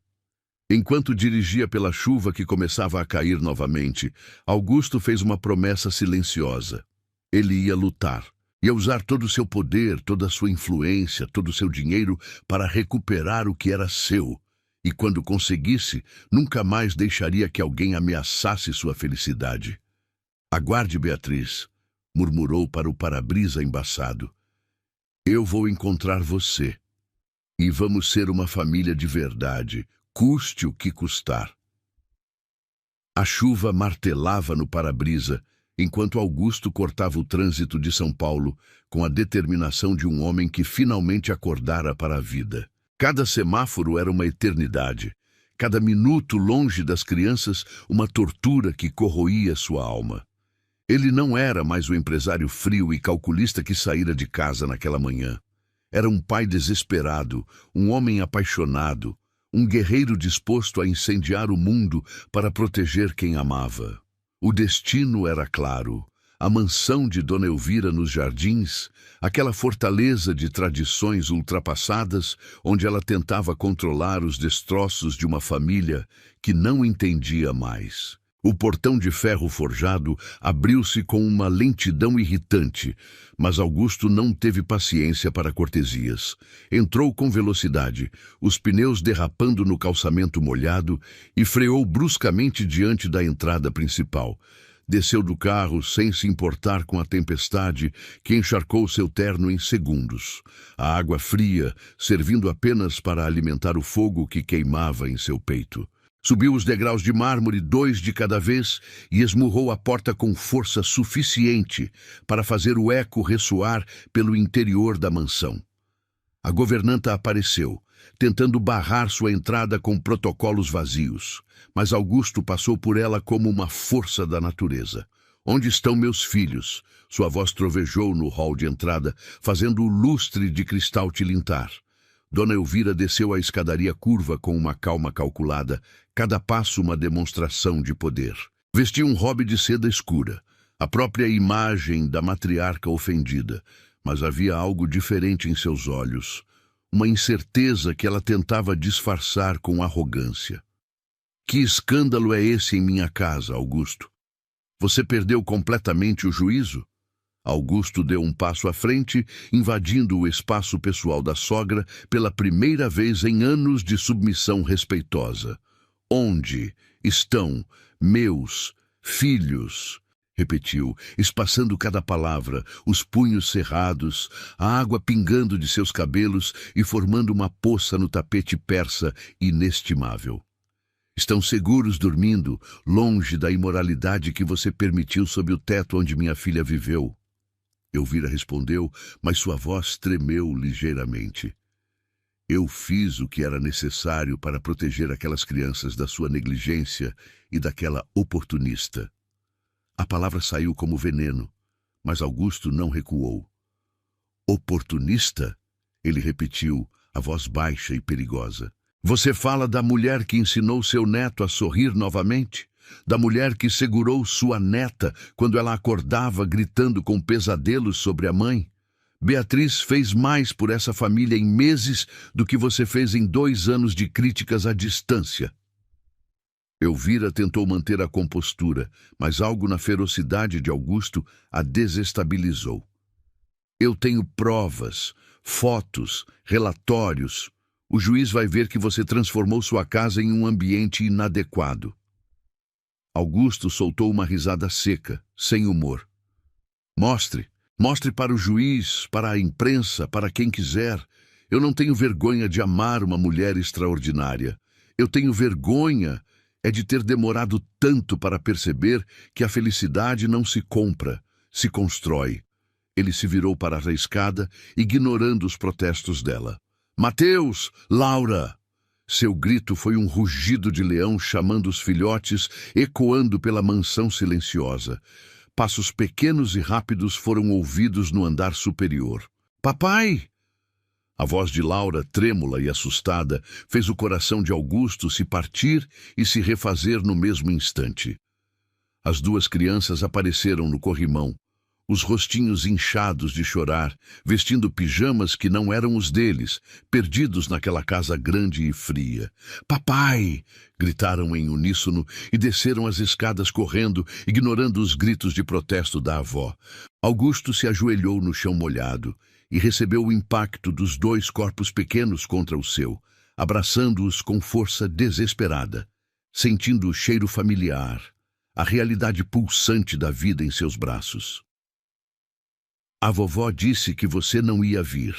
S1: Enquanto dirigia pela chuva que começava a cair novamente, Augusto fez uma promessa silenciosa. Ele ia lutar, ia usar todo o seu poder, toda a sua influência, todo o seu dinheiro para recuperar o que era seu. E quando conseguisse, nunca mais deixaria que alguém ameaçasse sua felicidade. Aguarde, Beatriz, murmurou para o para-brisa embaçado. Eu vou encontrar você. E vamos ser uma família de verdade, custe o que custar. A chuva martelava no para-brisa, enquanto Augusto cortava o trânsito de São Paulo com a determinação de um homem que finalmente acordara para a vida. Cada semáforo era uma eternidade. Cada minuto longe das crianças, uma tortura que corroía sua alma. Ele não era mais o empresário frio e calculista que saíra de casa naquela manhã. Era um pai desesperado, um homem apaixonado, um guerreiro disposto a incendiar o mundo para proteger quem amava. O destino era claro. A mansão de Dona Elvira nos Jardins, aquela fortaleza de tradições ultrapassadas, onde ela tentava controlar os destroços de uma família que não entendia mais. O portão de ferro forjado abriu-se com uma lentidão irritante, mas Augusto não teve paciência para cortesias. Entrou com velocidade, os pneus derrapando no calçamento molhado, e freou bruscamente diante da entrada principal. Desceu do carro sem se importar com a tempestade que encharcou seu terno em segundos. A água fria, servindo apenas para alimentar o fogo que queimava em seu peito. Subiu os degraus de mármore, 2 de cada vez, e esmurrou a porta com força suficiente para fazer o eco ressoar pelo interior da mansão. A governanta apareceu, tentando barrar sua entrada com protocolos vazios, mas Augusto passou por ela como uma força da natureza. Onde estão meus filhos? Sua voz trovejou no hall de entrada, fazendo o lustre de cristal tilintar. Dona Elvira desceu a escadaria curva com uma calma calculada, cada passo uma demonstração de poder. Vestia um robe de seda escura, a própria imagem da matriarca ofendida, mas havia algo diferente em seus olhos, uma incerteza que ela tentava disfarçar com arrogância. Que escândalo é esse em minha casa, Augusto? Você perdeu completamente o juízo? Augusto deu um passo à frente, invadindo o espaço pessoal da sogra pela primeira vez em anos de submissão respeitosa. Onde estão meus filhos? Repetiu, espaçando cada palavra, os punhos cerrados, a água pingando de seus cabelos e formando uma poça no tapete persa inestimável. Estão seguros dormindo, longe da imoralidade que você permitiu sob o teto onde minha filha viveu. Elvira respondeu, mas sua voz tremeu ligeiramente. Eu fiz o que era necessário para proteger aquelas crianças da sua negligência e daquela oportunista. A palavra saiu como veneno, mas Augusto não recuou. Oportunista? Ele repetiu, a voz baixa e perigosa. Você fala da mulher que ensinou seu neto a sorrir novamente? Da mulher que segurou sua neta quando ela acordava gritando com pesadelos sobre a mãe? Beatriz fez mais por essa família em meses do que você fez em 2 anos de críticas à distância. Elvira tentou manter a compostura, mas algo na ferocidade de Augusto a desestabilizou. Eu tenho provas, fotos, relatórios. O juiz vai ver que você transformou sua casa em um ambiente inadequado. Augusto soltou uma risada seca, sem humor. Mostre. Mostre para o juiz, para a imprensa, para quem quiser. Eu não tenho vergonha de amar uma mulher extraordinária. Eu tenho vergonha de ter demorado tanto para perceber que a felicidade não se compra, se constrói. Ele se virou para a escada, ignorando os protestos dela. Mateus! Laura! Seu grito foi um rugido de leão chamando os filhotes, ecoando pela mansão silenciosa. Passos pequenos e rápidos foram ouvidos no andar superior. Papai! A voz de Laura, trêmula e assustada, fez o coração de Augusto se partir e se refazer no mesmo instante. As duas crianças apareceram no corrimão, os rostinhos inchados de chorar, vestindo pijamas que não eram os deles, perdidos naquela casa grande e fria. Papai! Gritaram em uníssono e desceram as escadas correndo, ignorando os gritos de protesto da avó. Augusto se ajoelhou no chão molhado e recebeu o impacto dos dois corpos pequenos contra o seu, abraçando-os com força desesperada, sentindo o cheiro familiar, a realidade pulsante da vida em seus braços. A vovó disse que você não ia vir.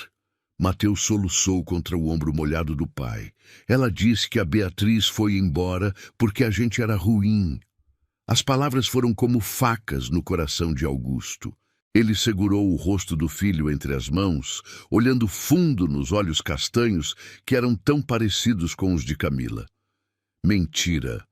S1: Mateus soluçou contra o ombro molhado do pai. Ela disse que a Beatriz foi embora porque a gente era ruim. As palavras foram como facas no coração de Augusto. Ele segurou o rosto do filho entre as mãos, olhando fundo nos olhos castanhos que eram tão parecidos com os de Camila. Mentira.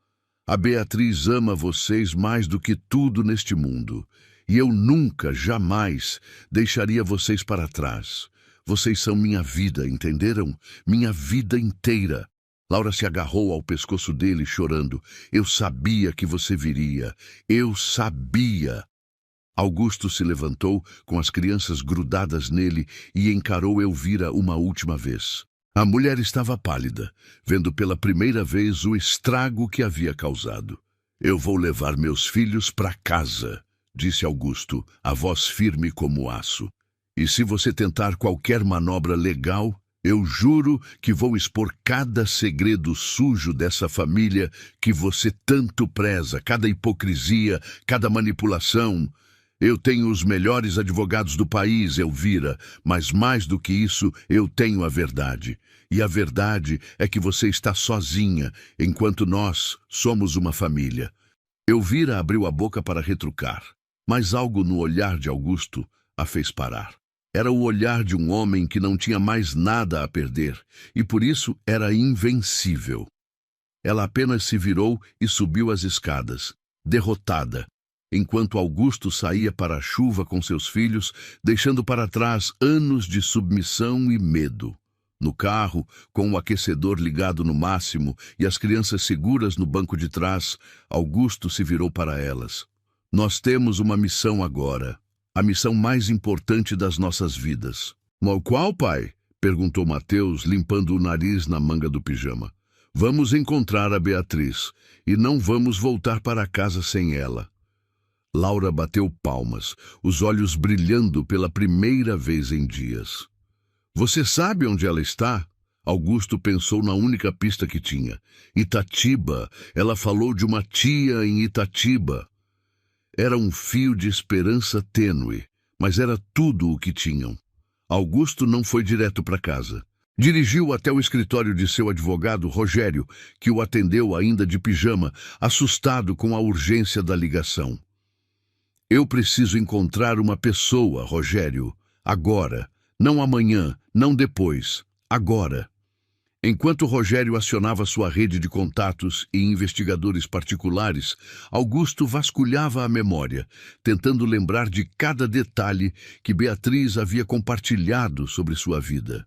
S1: A Beatriz ama vocês mais do que tudo neste mundo. E eu nunca, jamais, deixaria vocês para trás. Vocês são minha vida, entenderam? Minha vida inteira. Laura se agarrou ao pescoço dele, chorando. Eu sabia que você viria. Eu sabia. Augusto se levantou, com as crianças grudadas nele, e encarou Elvira uma última vez. A mulher estava pálida, vendo pela primeira vez o estrago que havia causado. Eu vou levar meus filhos para casa, disse Augusto, a voz firme como aço. E se você tentar qualquer manobra legal, eu juro que vou expor cada segredo sujo dessa família que você tanto preza, cada hipocrisia, cada manipulação. Eu tenho os melhores advogados do país, Elvira, mas mais do que isso, eu tenho a verdade. E a verdade é que você está sozinha, enquanto nós somos uma família. Elvira abriu a boca para retrucar, mas algo no olhar de Augusto a fez parar. Era o olhar de um homem que não tinha mais nada a perder, e por isso era invencível. Ela apenas se virou e subiu as escadas, derrotada, enquanto Augusto saía para a chuva com seus filhos, deixando para trás anos de submissão e medo. No carro, com o aquecedor ligado no máximo e as crianças seguras no banco de trás, Augusto se virou para elas. Nós temos uma missão agora, a missão mais importante das nossas vidas. Qual, pai? Perguntou Mateus, limpando o nariz na manga do pijama. Vamos encontrar a Beatriz, e não vamos voltar para casa sem ela. Laura bateu palmas, os olhos brilhando pela primeira vez em dias. Você sabe onde ela está? Augusto pensou na única pista que tinha. Itatiba. Ela falou de uma tia em Itatiba. Era um fio de esperança tênue, mas era tudo o que tinham. Augusto não foi direto para casa. Dirigiu até o escritório de seu advogado, Rogério, que o atendeu ainda de pijama, assustado com a urgência da ligação. Eu preciso encontrar uma pessoa, Rogério, agora. Não amanhã, não depois, agora. Enquanto Rogério acionava sua rede de contatos e investigadores particulares, Augusto vasculhava a memória, tentando lembrar de cada detalhe que Beatriz havia compartilhado sobre sua vida.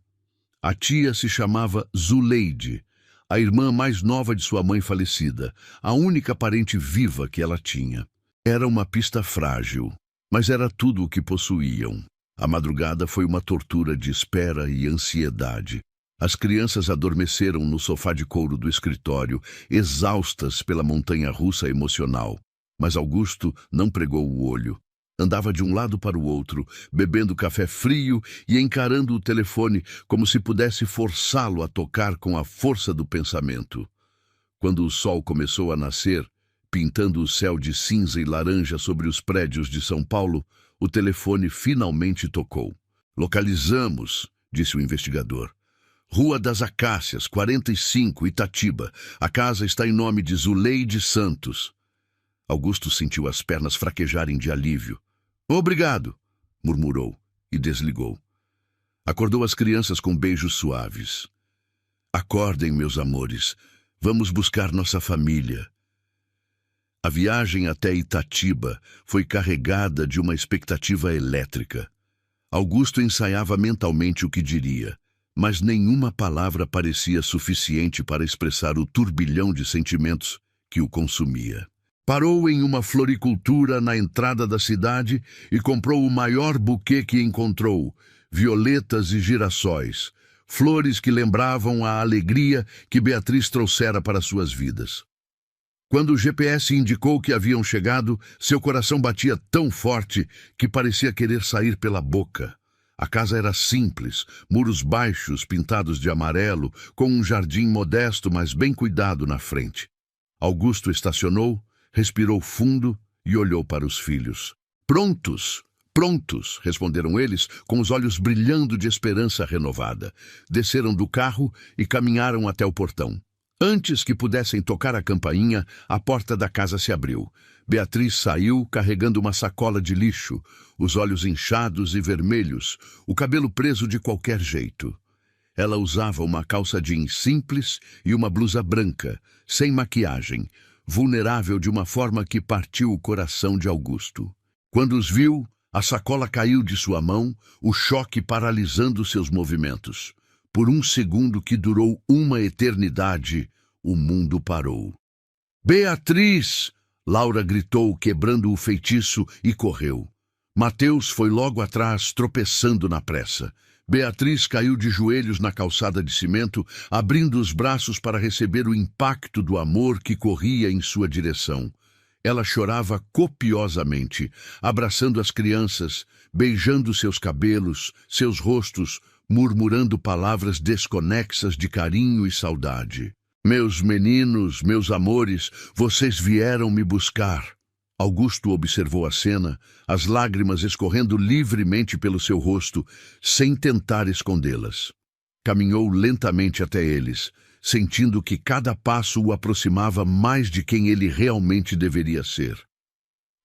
S1: A tia se chamava Zuleide, a irmã mais nova de sua mãe falecida, a única parente viva que ela tinha. Era uma pista frágil, mas era tudo o que possuíam. A madrugada foi uma tortura de espera e ansiedade. As crianças adormeceram no sofá de couro do escritório, exaustas pela montanha-russa emocional. Mas Augusto não pregou o olho. Andava de um lado para o outro, bebendo café frio e encarando o telefone como se pudesse forçá-lo a tocar com a força do pensamento. Quando o sol começou a nascer, Pintando o céu de cinza e laranja sobre os prédios de São Paulo, o telefone finalmente tocou. Localizamos, disse o investigador. Rua das Acácias, 45, Itatiba. A casa está em nome de Zuleide Santos. Augusto sentiu as pernas fraquejarem de alívio. Obrigado, murmurou e desligou. Acordou as crianças com beijos suaves. Acordem, meus amores. Vamos buscar nossa família. A viagem até Itatiba foi carregada de uma expectativa elétrica. Augusto ensaiava mentalmente o que diria, mas nenhuma palavra parecia suficiente para expressar o turbilhão de sentimentos que o consumia. Parou em uma floricultura na entrada da cidade e comprou o maior buquê que encontrou, violetas e girassóis, flores que lembravam a alegria que Beatriz trouxera para suas vidas. Quando o GPS indicou que haviam chegado, seu coração batia tão forte que parecia querer sair pela boca. A casa era simples, muros baixos pintados de amarelo, com um jardim modesto, mas bem cuidado na frente. Augusto estacionou, respirou fundo e olhou para os filhos. Prontos! Prontos! Responderam eles, com os olhos brilhando de esperança renovada. Desceram do carro e caminharam até o portão. Antes que pudessem tocar a campainha, a porta da casa se abriu. Beatriz saiu carregando uma sacola de lixo, os olhos inchados e vermelhos, o cabelo preso de qualquer jeito. Ela usava uma calça jeans simples e uma blusa branca, sem maquiagem, vulnerável de uma forma que partiu o coração de Augusto. Quando os viu, a sacola caiu de sua mão, o choque paralisando seus movimentos. Por um segundo que durou uma eternidade, o mundo parou. Beatriz! Laura gritou, quebrando o feitiço, e correu. Mateus foi logo atrás, tropeçando na pressa. Beatriz caiu de joelhos na calçada de cimento, abrindo os braços para receber o impacto do amor que corria em sua direção. Ela chorava copiosamente, abraçando as crianças, beijando seus cabelos, seus rostos, murmurando palavras desconexas de carinho e saudade. Meus meninos, meus amores, vocês vieram me buscar. Augusto observou a cena, as lágrimas escorrendo livremente pelo seu rosto, sem tentar escondê-las. Caminhou lentamente até eles, sentindo que cada passo o aproximava mais de quem ele realmente deveria ser.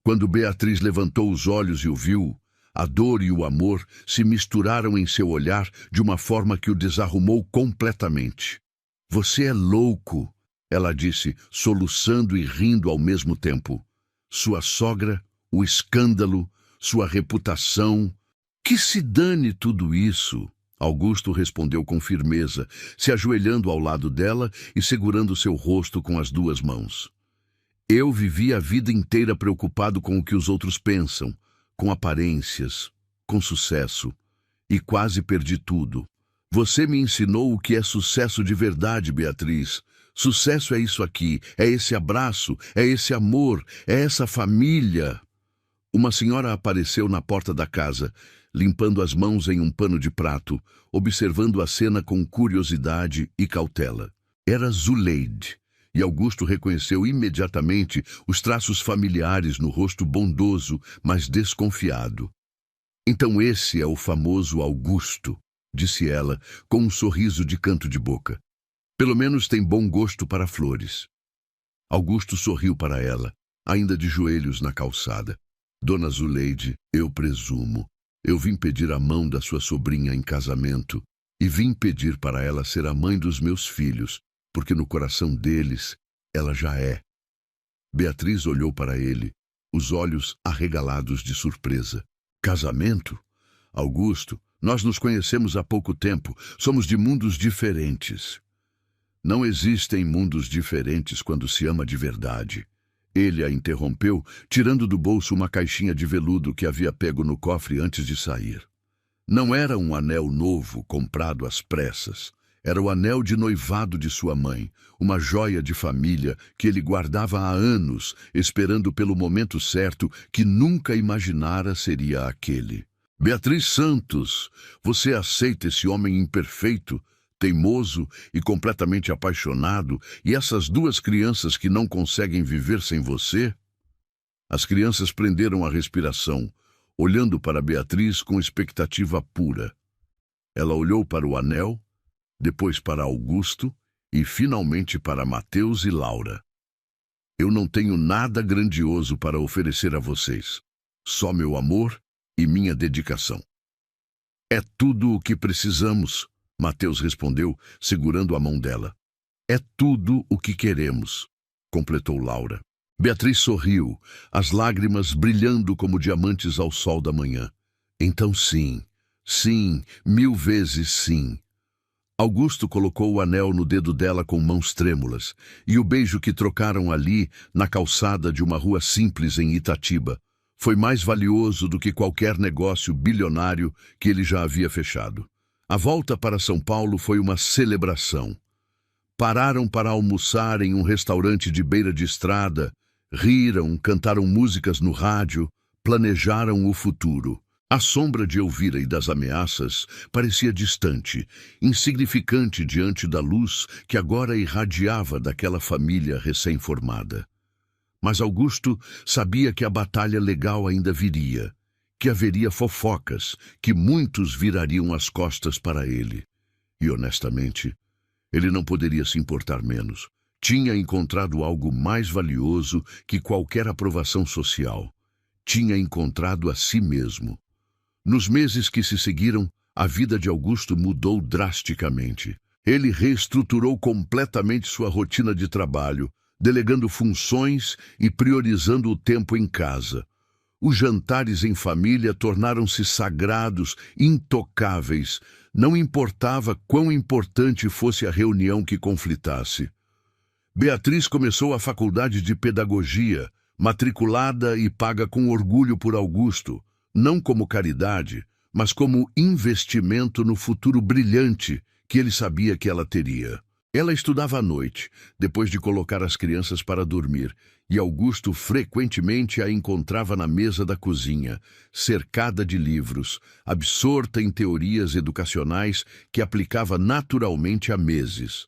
S1: Quando Beatriz levantou os olhos e o viu, a dor e o amor se misturaram em seu olhar de uma forma que o desarrumou completamente. Você é louco, ela disse, soluçando e rindo ao mesmo tempo. Sua sogra, o escândalo, sua reputação. Que se dane tudo isso, Augusto respondeu com firmeza, se ajoelhando ao lado dela e segurando seu rosto com as duas mãos. Eu vivi a vida inteira preocupado com o que os outros pensam, com aparências, com sucesso, e quase perdi tudo. Você me ensinou o que é sucesso de verdade, Beatriz. Sucesso é isso aqui, é esse abraço, é esse amor, é essa família. Uma senhora apareceu na porta da casa, limpando as mãos em um pano de prato, observando a cena com curiosidade e cautela. Era Zuleide, e Augusto reconheceu imediatamente os traços familiares no rosto bondoso, mas desconfiado. Então esse é o famoso Augusto, disse ela, com um sorriso de canto de boca. Pelo menos tem bom gosto para flores. Augusto sorriu para ela, ainda de joelhos na calçada. Dona Zuleide, eu presumo. Eu vim pedir a mão da sua sobrinha em casamento e vim pedir para ela ser a mãe dos meus filhos, porque no coração deles ela já é. Beatriz olhou para ele, os olhos arregalados de surpresa. Casamento? Augusto, nós nos conhecemos há pouco tempo, somos de mundos diferentes. Não existem mundos diferentes quando se ama de verdade. Ele a interrompeu, tirando do bolso uma caixinha de veludo que havia pego no cofre antes de sair. Não era um anel novo, comprado às pressas. Era o anel de noivado de sua mãe, uma joia de família que ele guardava há anos, esperando pelo momento certo que nunca imaginara seria aquele. Beatriz Santos, você aceita esse homem imperfeito? teimoso e completamente apaixonado, e essas duas crianças que não conseguem viver sem você? As crianças prenderam a respiração, olhando para Beatriz com expectativa pura. Ela olhou para o anel, depois para Augusto e finalmente para Mateus e Laura. Eu não tenho nada grandioso para oferecer a vocês, só meu amor e minha dedicação. É tudo o que precisamos, Mateus respondeu, segurando a mão dela. É tudo o que queremos, completou Laura. Beatriz sorriu, as lágrimas brilhando como diamantes ao sol da manhã. Então sim, sim, 1000 vezes sim. Augusto colocou o anel no dedo dela com mãos trêmulas, e o beijo que trocaram ali, na calçada de uma rua simples em Itatiba, foi mais valioso do que qualquer negócio bilionário que ele já havia fechado. A volta para São Paulo foi uma celebração. Pararam para almoçar em um restaurante de beira de estrada, riram, cantaram músicas no rádio, planejaram o futuro. A sombra de Elvira e das ameaças parecia distante, insignificante diante da luz que agora irradiava daquela família recém-formada. Mas Augusto sabia que a batalha legal ainda viria, que haveria fofocas, que muitos virariam as costas para ele. E, honestamente, ele não poderia se importar menos. Tinha encontrado algo mais valioso que qualquer aprovação social. Tinha encontrado a si mesmo. Nos meses que se seguiram, a vida de Augusto mudou drasticamente. Ele reestruturou completamente sua rotina de trabalho, delegando funções e priorizando o tempo em casa. Os jantares em família tornaram-se sagrados, intocáveis. Não importava quão importante fosse a reunião que conflitasse. Beatriz começou a faculdade de pedagogia, matriculada e paga com orgulho por Augusto, não como caridade, mas como investimento no futuro brilhante que ele sabia que ela teria. Ela estudava à noite, depois de colocar as crianças para dormir, e Augusto frequentemente a encontrava na mesa da cozinha, cercada de livros, absorta em teorias educacionais que aplicava naturalmente há meses.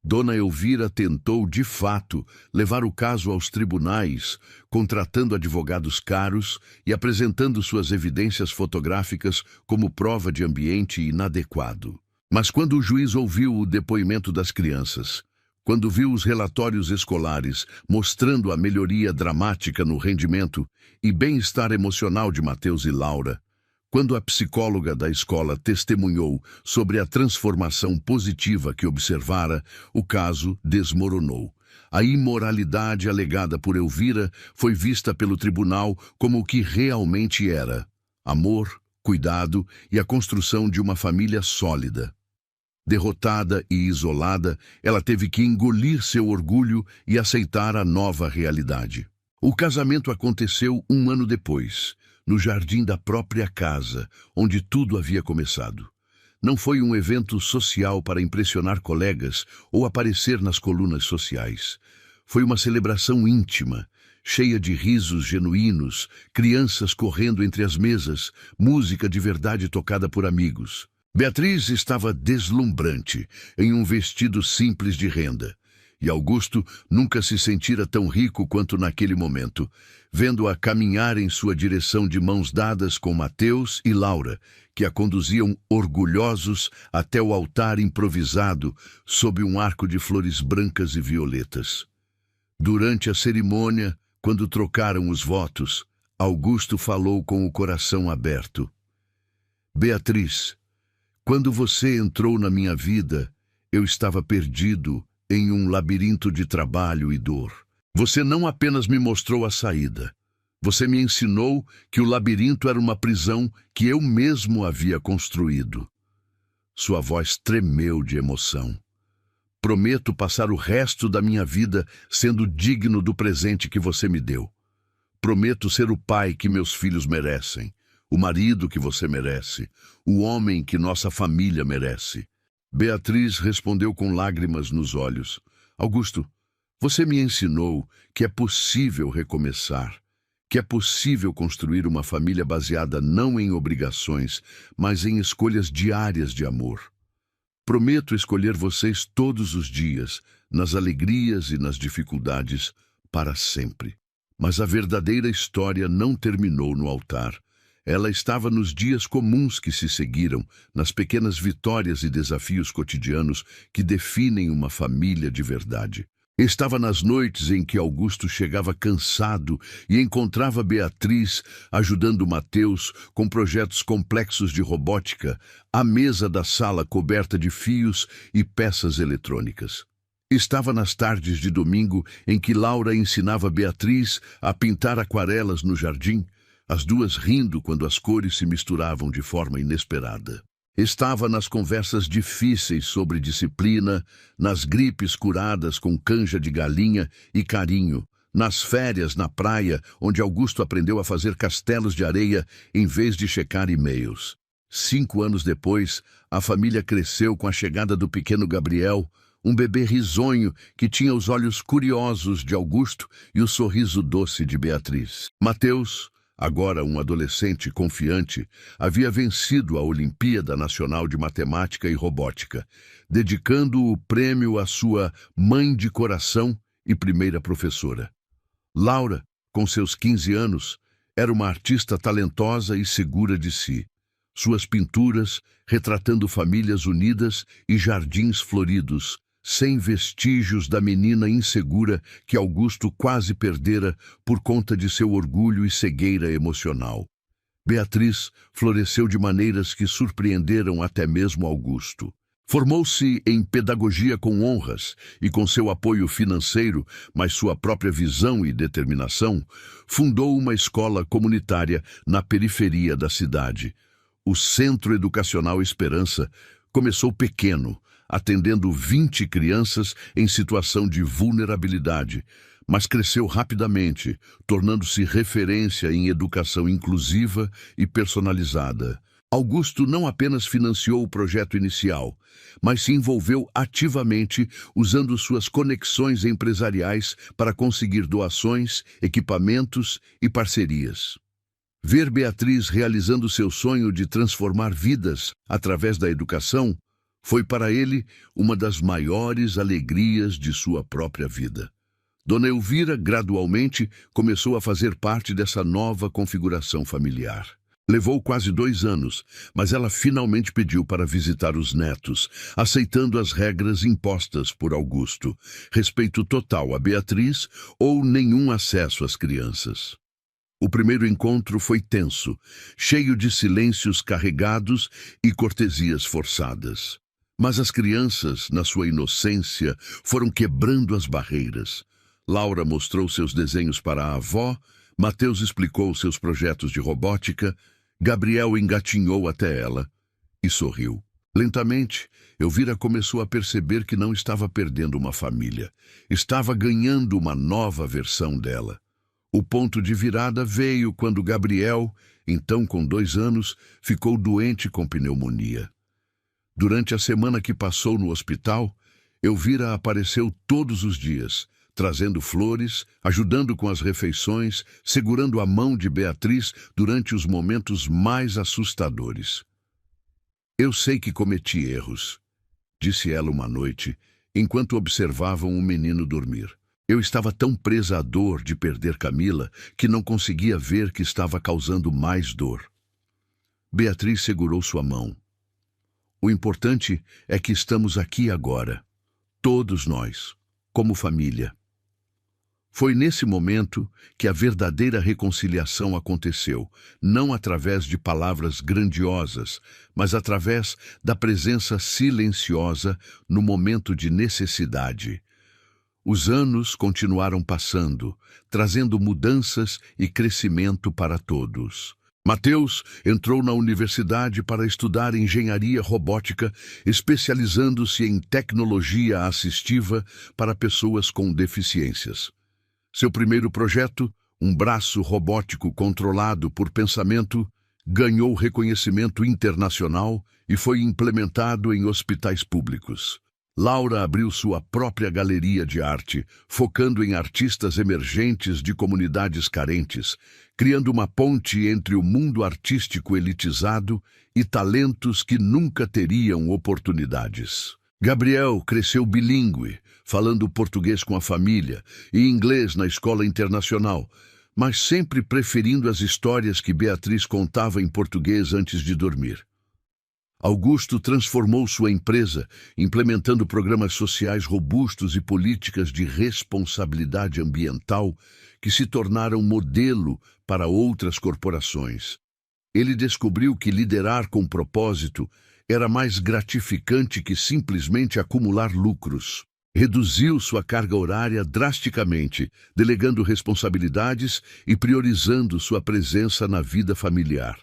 S1: Dona Elvira tentou, de fato, levar o caso aos tribunais, contratando advogados caros e apresentando suas evidências fotográficas como prova de ambiente inadequado. Mas quando o juiz ouviu o depoimento das crianças, quando viu os relatórios escolares mostrando a melhoria dramática no rendimento e bem-estar emocional de Mateus e Laura, quando a psicóloga da escola testemunhou sobre a transformação positiva que observara, o caso desmoronou. A imoralidade alegada por Elvira foi vista pelo tribunal como o que realmente era: amor, cuidado e a construção de uma família sólida. Derrotada e isolada, ela teve que engolir seu orgulho e aceitar a nova realidade. O casamento aconteceu 1 ano depois, no jardim da própria casa, onde tudo havia começado. Não foi um evento social para impressionar colegas ou aparecer nas colunas sociais. Foi uma celebração íntima, cheia de risos genuínos, crianças correndo entre as mesas, música de verdade tocada por amigos. Beatriz estava deslumbrante, em um vestido simples de renda. E Augusto nunca se sentira tão rico quanto naquele momento, vendo-a caminhar em sua direção de mãos dadas com Mateus e Laura, que a conduziam orgulhosos até o altar improvisado sob um arco de flores brancas e violetas. Durante a cerimônia, quando trocaram os votos, Augusto falou com o coração aberto. Beatriz, quando você entrou na minha vida, eu estava perdido em um labirinto de trabalho e dor. Você não apenas me mostrou a saída. Você me ensinou que o labirinto era uma prisão que eu mesmo havia construído. Sua voz tremeu de emoção. Prometo passar o resto da minha vida sendo digno do presente que você me deu. Prometo ser o pai que meus filhos merecem, o marido que você merece, o homem que nossa família merece. Beatriz respondeu com lágrimas nos olhos. Augusto, você me ensinou que é possível recomeçar, que é possível construir uma família baseada não em obrigações, mas em escolhas diárias de amor. Prometo escolher vocês todos os dias, nas alegrias e nas dificuldades, para sempre. Mas a verdadeira história não terminou no altar. Ela estava nos dias comuns que se seguiram, nas pequenas vitórias e desafios cotidianos que definem uma família de verdade. Estava nas noites em que Augusto chegava cansado e encontrava Beatriz ajudando Mateus com projetos complexos de robótica, à mesa da sala coberta de fios e peças eletrônicas. Estava nas tardes de domingo em que Laura ensinava Beatriz a pintar aquarelas no jardim, as duas rindo quando as cores se misturavam de forma inesperada. Estava nas conversas difíceis sobre disciplina, nas gripes curadas com canja de galinha e carinho, nas férias na praia, onde Augusto aprendeu a fazer castelos de areia em vez de checar e-mails. 5 anos depois, a família cresceu com a chegada do pequeno Gabriel, um bebê risonho que tinha os olhos curiosos de Augusto e o sorriso doce de Beatriz. Mateus, agora um adolescente confiante, havia vencido a Olimpíada Nacional de Matemática e Robótica, dedicando o prêmio à sua mãe de coração e primeira professora. Laura, com seus 15 anos, era uma artista talentosa e segura de si. Suas pinturas, retratando famílias unidas e jardins floridos, sem vestígios da menina insegura que Augusto quase perdera por conta de seu orgulho e cegueira emocional. Beatriz floresceu de maneiras que surpreenderam até mesmo Augusto. Formou-se em pedagogia com honras e com seu apoio financeiro, mas sua própria visão e determinação, fundou uma escola comunitária na periferia da cidade. O Centro Educacional Esperança começou pequeno, atendendo 20 crianças em situação de vulnerabilidade, mas cresceu rapidamente, tornando-se referência em educação inclusiva e personalizada. Augusto não apenas financiou o projeto inicial, mas se envolveu ativamente usando suas conexões empresariais para conseguir doações, equipamentos e parcerias. Ver Beatriz realizando seu sonho de transformar vidas através da educação foi para ele uma das maiores alegrias de sua própria vida. Dona Elvira, gradualmente, começou a fazer parte dessa nova configuração familiar. Levou quase 2 anos, mas ela finalmente pediu para visitar os netos, aceitando as regras impostas por Augusto: respeito total a Beatriz ou nenhum acesso às crianças. O primeiro encontro foi tenso, cheio de silêncios carregados e cortesias forçadas. Mas as crianças, na sua inocência, foram quebrando as barreiras. Laura mostrou seus desenhos para a avó, Mateus explicou seus projetos de robótica, Gabriel engatinhou até ela e sorriu. Lentamente, Elvira começou a perceber que não estava perdendo uma família. Estava ganhando uma nova versão dela. O ponto de virada veio quando Gabriel, então com 2 anos, ficou doente com pneumonia. Durante a semana que passou no hospital, Elvira apareceu todos os dias, trazendo flores, ajudando com as refeições, segurando a mão de Beatriz durante os momentos mais assustadores. Eu sei que cometi erros, disse ela uma noite, enquanto observavam o menino dormir. Eu estava tão presa à dor de perder Camila que não conseguia ver que estava causando mais dor. Beatriz segurou sua mão. O importante é que estamos aqui agora, todos nós, como família. Foi nesse momento que a verdadeira reconciliação aconteceu, não através de palavras grandiosas, mas através da presença silenciosa no momento de necessidade. Os anos continuaram passando, trazendo mudanças e crescimento para todos. Mateus entrou na universidade para estudar engenharia robótica, especializando-se em tecnologia assistiva para pessoas com deficiências. Seu primeiro projeto, um braço robótico controlado por pensamento, ganhou reconhecimento internacional e foi implementado em hospitais públicos. Laura abriu sua própria galeria de arte, focando em artistas emergentes de comunidades carentes, criando uma ponte entre o mundo artístico elitizado e talentos que nunca teriam oportunidades. Gabriel cresceu bilíngue, falando português com a família e inglês na escola internacional, mas sempre preferindo as histórias que Beatriz contava em português antes de dormir. Augusto transformou sua empresa, implementando programas sociais robustos e políticas de responsabilidade ambiental que se tornaram modelo para outras corporações. Ele descobriu que liderar com propósito era mais gratificante que simplesmente acumular lucros. Reduziu sua carga horária drasticamente, delegando responsabilidades e priorizando sua presença na vida familiar.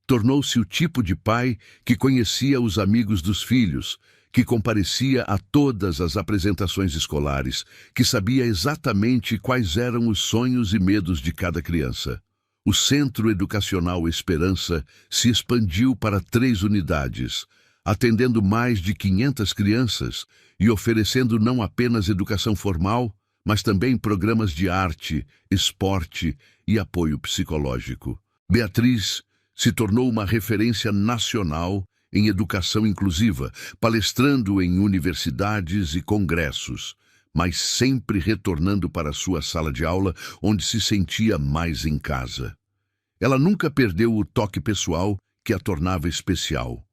S1: Tornou-se o tipo de pai que conhecia os amigos dos filhos, que comparecia a todas as apresentações escolares, que sabia exatamente quais eram os sonhos e medos de cada criança. O Centro Educacional Esperança se expandiu para 3 unidades, atendendo mais de 500 crianças e oferecendo não apenas educação formal, mas também programas de arte, esporte e apoio psicológico. Beatriz se tornou uma referência nacional em educação inclusiva, palestrando em universidades e congressos, mas sempre retornando para sua sala de aula, onde se sentia mais em casa. Ela nunca perdeu o toque pessoal que a tornava especial.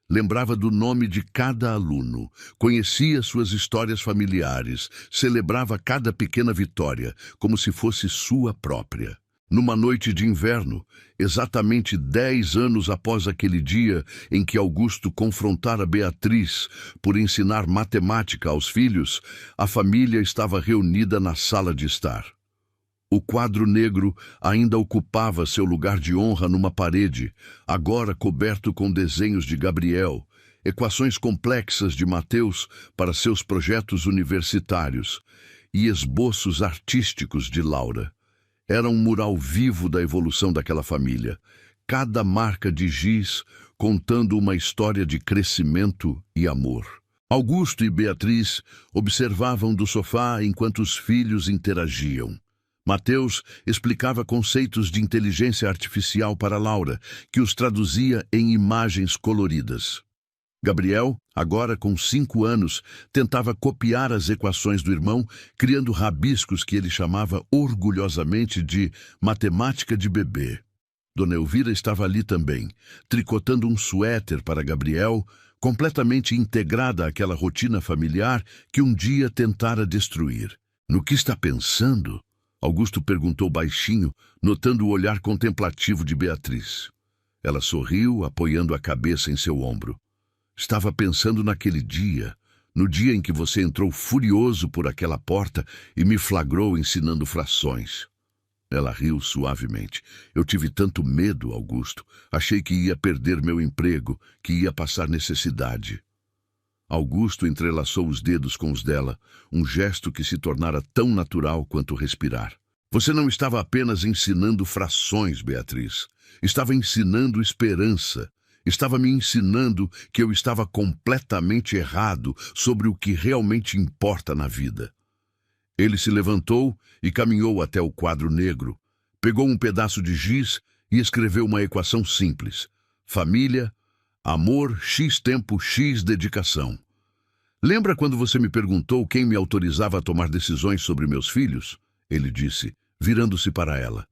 S1: Lembrava do nome de cada aluno, conhecia suas histórias familiares, celebrava cada pequena vitória como se fosse sua própria. Numa noite de inverno, exatamente 10 anos após aquele dia em que Augusto confrontara Beatriz por ensinar matemática aos filhos, a família estava reunida na sala de estar. O quadro negro ainda ocupava seu lugar de honra numa parede, agora coberto com desenhos de Gabriel, equações complexas de Mateus para seus projetos universitários e esboços artísticos de Laura. Era um mural vivo da evolução daquela família, cada marca de giz contando uma história de crescimento e amor. Augusto e Beatriz observavam do sofá enquanto os filhos interagiam. Mateus explicava conceitos de inteligência artificial para Laura, que os traduzia em imagens coloridas. Gabriel, agora com 5 anos, tentava copiar as equações do irmão, criando rabiscos que ele chamava orgulhosamente de matemática de bebê. Dona Elvira estava ali também, tricotando um suéter para Gabriel, completamente integrada àquela rotina familiar que um dia tentara destruir. "No que está pensando?" Augusto perguntou baixinho, notando o olhar contemplativo de Beatriz. Ela sorriu, apoiando a cabeça em seu ombro. "Estava pensando naquele dia, no dia em que você entrou furioso por aquela porta e me flagrou ensinando frações." Ela riu suavemente. "Eu tive tanto medo, Augusto. Achei que ia perder meu emprego, que ia passar necessidade." Augusto entrelaçou os dedos com os dela, um gesto que se tornara tão natural quanto respirar. "Você não estava apenas ensinando frações, Beatriz. Estava ensinando esperança. Estava me ensinando que eu estava completamente errado sobre o que realmente importa na vida." Ele se levantou e caminhou até o quadro negro, pegou um pedaço de giz e escreveu uma equação simples. Família, amor, X tempo, X dedicação. "Lembra quando você me perguntou quem me autorizava a tomar decisões sobre meus filhos?" Ele disse, virando-se para ela.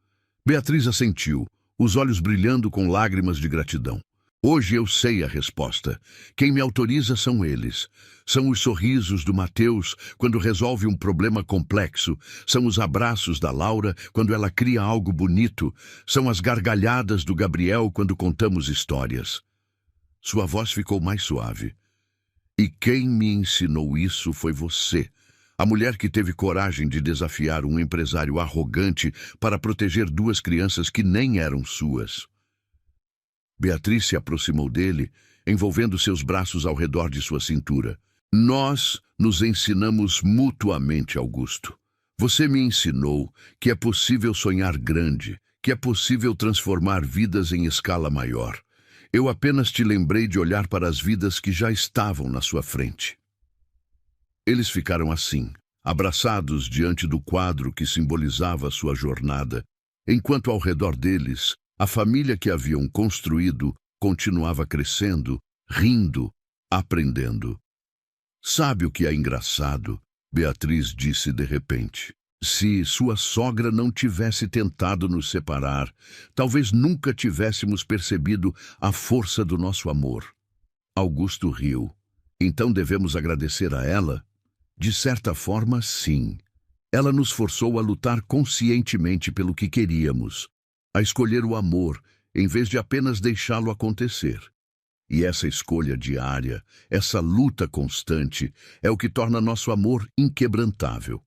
S1: Beatriz assentiu, os olhos brilhando com lágrimas de gratidão. "Hoje eu sei a resposta. Quem me autoriza são eles. São os sorrisos do Mateus quando resolve um problema complexo. São os abraços da Laura quando ela cria algo bonito. São as gargalhadas do Gabriel quando contamos histórias." Sua voz ficou mais suave. "E quem me ensinou isso foi você. A mulher que teve coragem de desafiar um empresário arrogante para proteger 2 crianças que nem eram suas." Beatriz se aproximou dele, envolvendo seus braços ao redor de sua cintura. "Nós nos ensinamos mutuamente, Augusto. Você me ensinou que é possível sonhar grande, que é possível transformar vidas em escala maior. Eu apenas te lembrei de olhar para as vidas que já estavam na sua frente." Eles ficaram assim, abraçados diante do quadro que simbolizava sua jornada, enquanto ao redor deles, a família que haviam construído continuava crescendo, rindo, aprendendo. Sabe o que é engraçado? Beatriz disse de repente. Se sua sogra não tivesse tentado nos separar, talvez nunca tivéssemos percebido a força do nosso amor. Augusto riu. Então devemos agradecer a ela? De certa forma, sim. Ela nos forçou a lutar conscientemente pelo que queríamos, a escolher o amor, em vez de apenas deixá-lo acontecer. E essa escolha diária, essa luta constante, é o que torna nosso amor inquebrantável.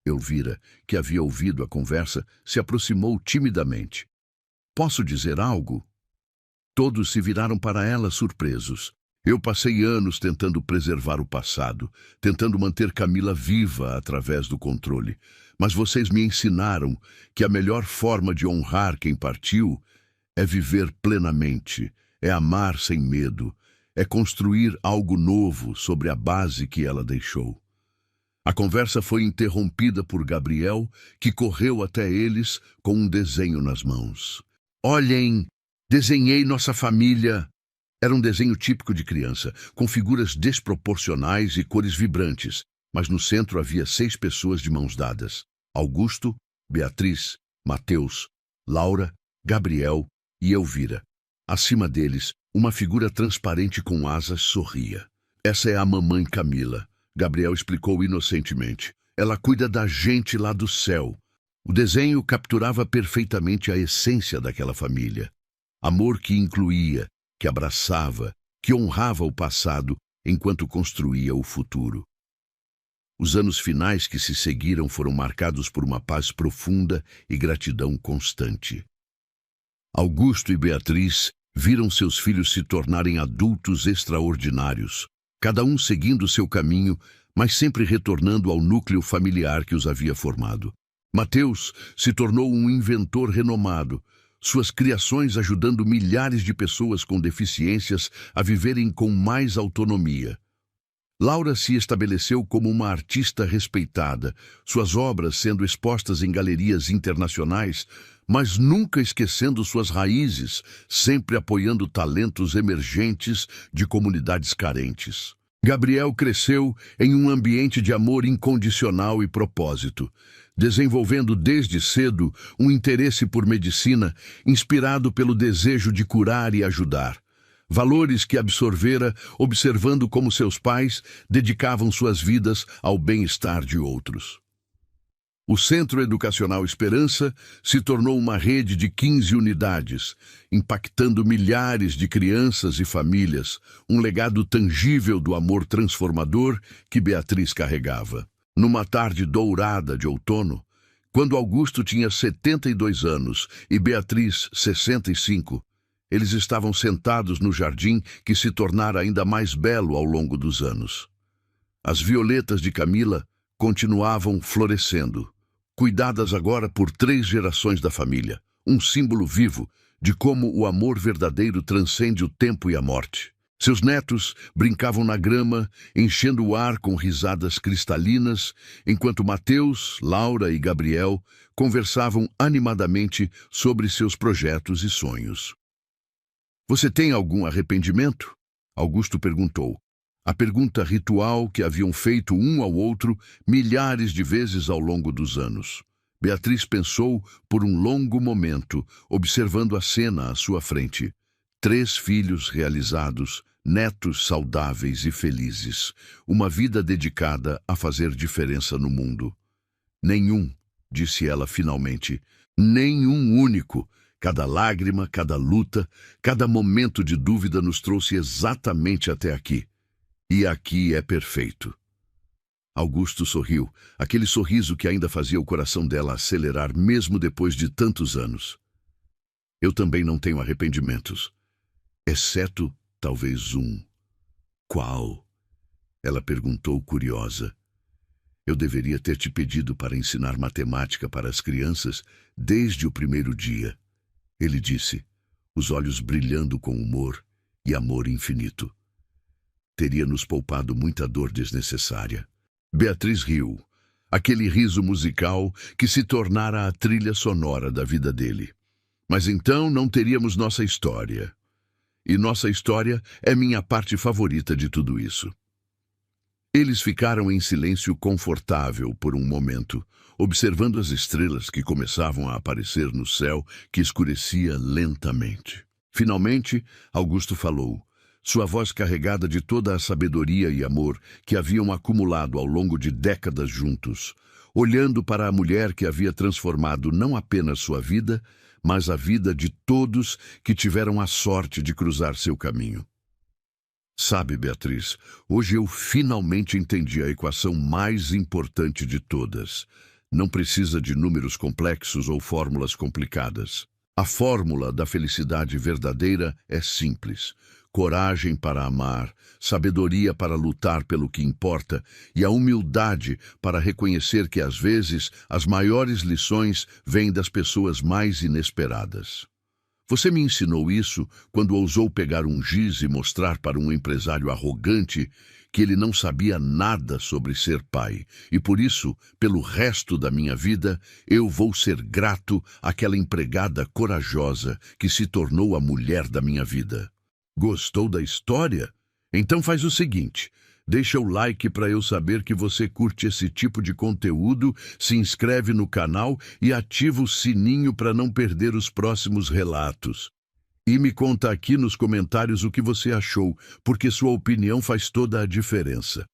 S1: Elvira, que havia ouvido a conversa, se aproximou timidamente. Posso dizer algo? Todos se viraram para ela surpresos. Eu passei anos tentando preservar o passado, tentando manter Camila viva através do controle. Mas vocês me ensinaram que a melhor forma de honrar quem partiu é viver plenamente, é amar sem medo, é construir algo novo sobre a base que ela deixou. A conversa foi interrompida por Gabriel, que correu até eles com um desenho nas mãos. Olhem, desenhei nossa família. Era um desenho típico de criança, com figuras desproporcionais e cores vibrantes, mas no centro havia 6 pessoas de mãos dadas. Augusto, Beatriz, Mateus, Laura, Gabriel e Elvira. Acima deles, uma figura transparente com asas sorria. Essa é a mamãe Camila. Gabriel explicou inocentemente. Ela cuida da gente lá do céu. O desenho capturava perfeitamente a essência daquela família. Amor que incluía, que abraçava, que honrava o passado enquanto construía o futuro. Os anos finais que se seguiram foram marcados por uma paz profunda e gratidão constante. Augusto e Beatriz viram seus filhos se tornarem adultos extraordinários, cada um seguindo seu caminho, mas sempre retornando ao núcleo familiar que os havia formado. Mateus se tornou um inventor renomado, suas criações ajudando milhares de pessoas com deficiências a viverem com mais autonomia. Laura se estabeleceu como uma artista respeitada, suas obras sendo expostas em galerias internacionais, mas nunca esquecendo suas raízes, sempre apoiando talentos emergentes de comunidades carentes. Gabriel cresceu em um ambiente de amor incondicional e propósito, desenvolvendo desde cedo um interesse por medicina inspirado pelo desejo de curar e ajudar. Valores que absorvera observando como seus pais dedicavam suas vidas ao bem-estar de outros. O Centro Educacional Esperança se tornou uma rede de 15 unidades, impactando milhares de crianças e famílias, um legado tangível do amor transformador que Beatriz carregava. Numa tarde dourada de outono, quando Augusto tinha 72 anos e Beatriz 65, eles estavam sentados no jardim que se tornara ainda mais belo ao longo dos anos. As violetas de Camila continuavam florescendo, cuidadas agora por 3 gerações da família, um símbolo vivo de como o amor verdadeiro transcende o tempo e a morte. Seus netos brincavam na grama, enchendo o ar com risadas cristalinas, enquanto Mateus, Laura e Gabriel conversavam animadamente sobre seus projetos e sonhos. Você tem algum arrependimento? Augusto perguntou. A pergunta ritual que haviam feito um ao outro milhares de vezes ao longo dos anos. Beatriz pensou por um longo momento, observando a cena à sua frente. 3 filhos realizados, netos saudáveis e felizes. Uma vida dedicada a fazer diferença no mundo. Nenhum, disse ela finalmente. Nenhum único. Cada lágrima, cada luta, cada momento de dúvida nos trouxe exatamente até aqui. E aqui é perfeito. Augusto sorriu, aquele sorriso que ainda fazia o coração dela acelerar mesmo depois de tantos anos. Eu também não tenho arrependimentos, exceto talvez um. Qual? Ela perguntou curiosa. Eu deveria ter te pedido para ensinar matemática para as crianças desde o primeiro dia. Ele disse, os olhos brilhando com humor e amor infinito. teria nos poupado muita dor desnecessária. Beatriz riu. Aquele riso musical que se tornara a trilha sonora da vida dele. Mas então não teríamos nossa história. E nossa história é minha parte favorita de tudo isso. Eles ficaram em silêncio confortável por um momento, observando as estrelas que começavam a aparecer no céu que escurecia lentamente. Finalmente, Augusto falou, sua voz carregada de toda a sabedoria e amor que haviam acumulado ao longo de décadas juntos, olhando para a mulher que havia transformado não apenas sua vida, mas a vida de todos que tiveram a sorte de cruzar seu caminho. Sabe, Beatriz, hoje eu finalmente entendi a equação mais importante de todas. Não precisa de números complexos ou fórmulas complicadas. A fórmula da felicidade verdadeira é simples. Coragem para amar, sabedoria para lutar pelo que importa e a humildade para reconhecer que, às vezes, as maiores lições vêm das pessoas mais inesperadas. Você me ensinou isso quando ousou pegar um giz e mostrar para um empresário arrogante que ele não sabia nada sobre ser pai. E por isso, pelo resto da minha vida, eu vou ser grato àquela empregada corajosa que se tornou a mulher da minha vida. Gostou da história? Então faz o seguinte. Deixa o like para eu saber que você curte esse tipo de conteúdo, se inscreve no canal e ativa o sininho para não perder os próximos relatos. E me conta aqui nos comentários o que você achou, porque sua opinião faz toda a diferença.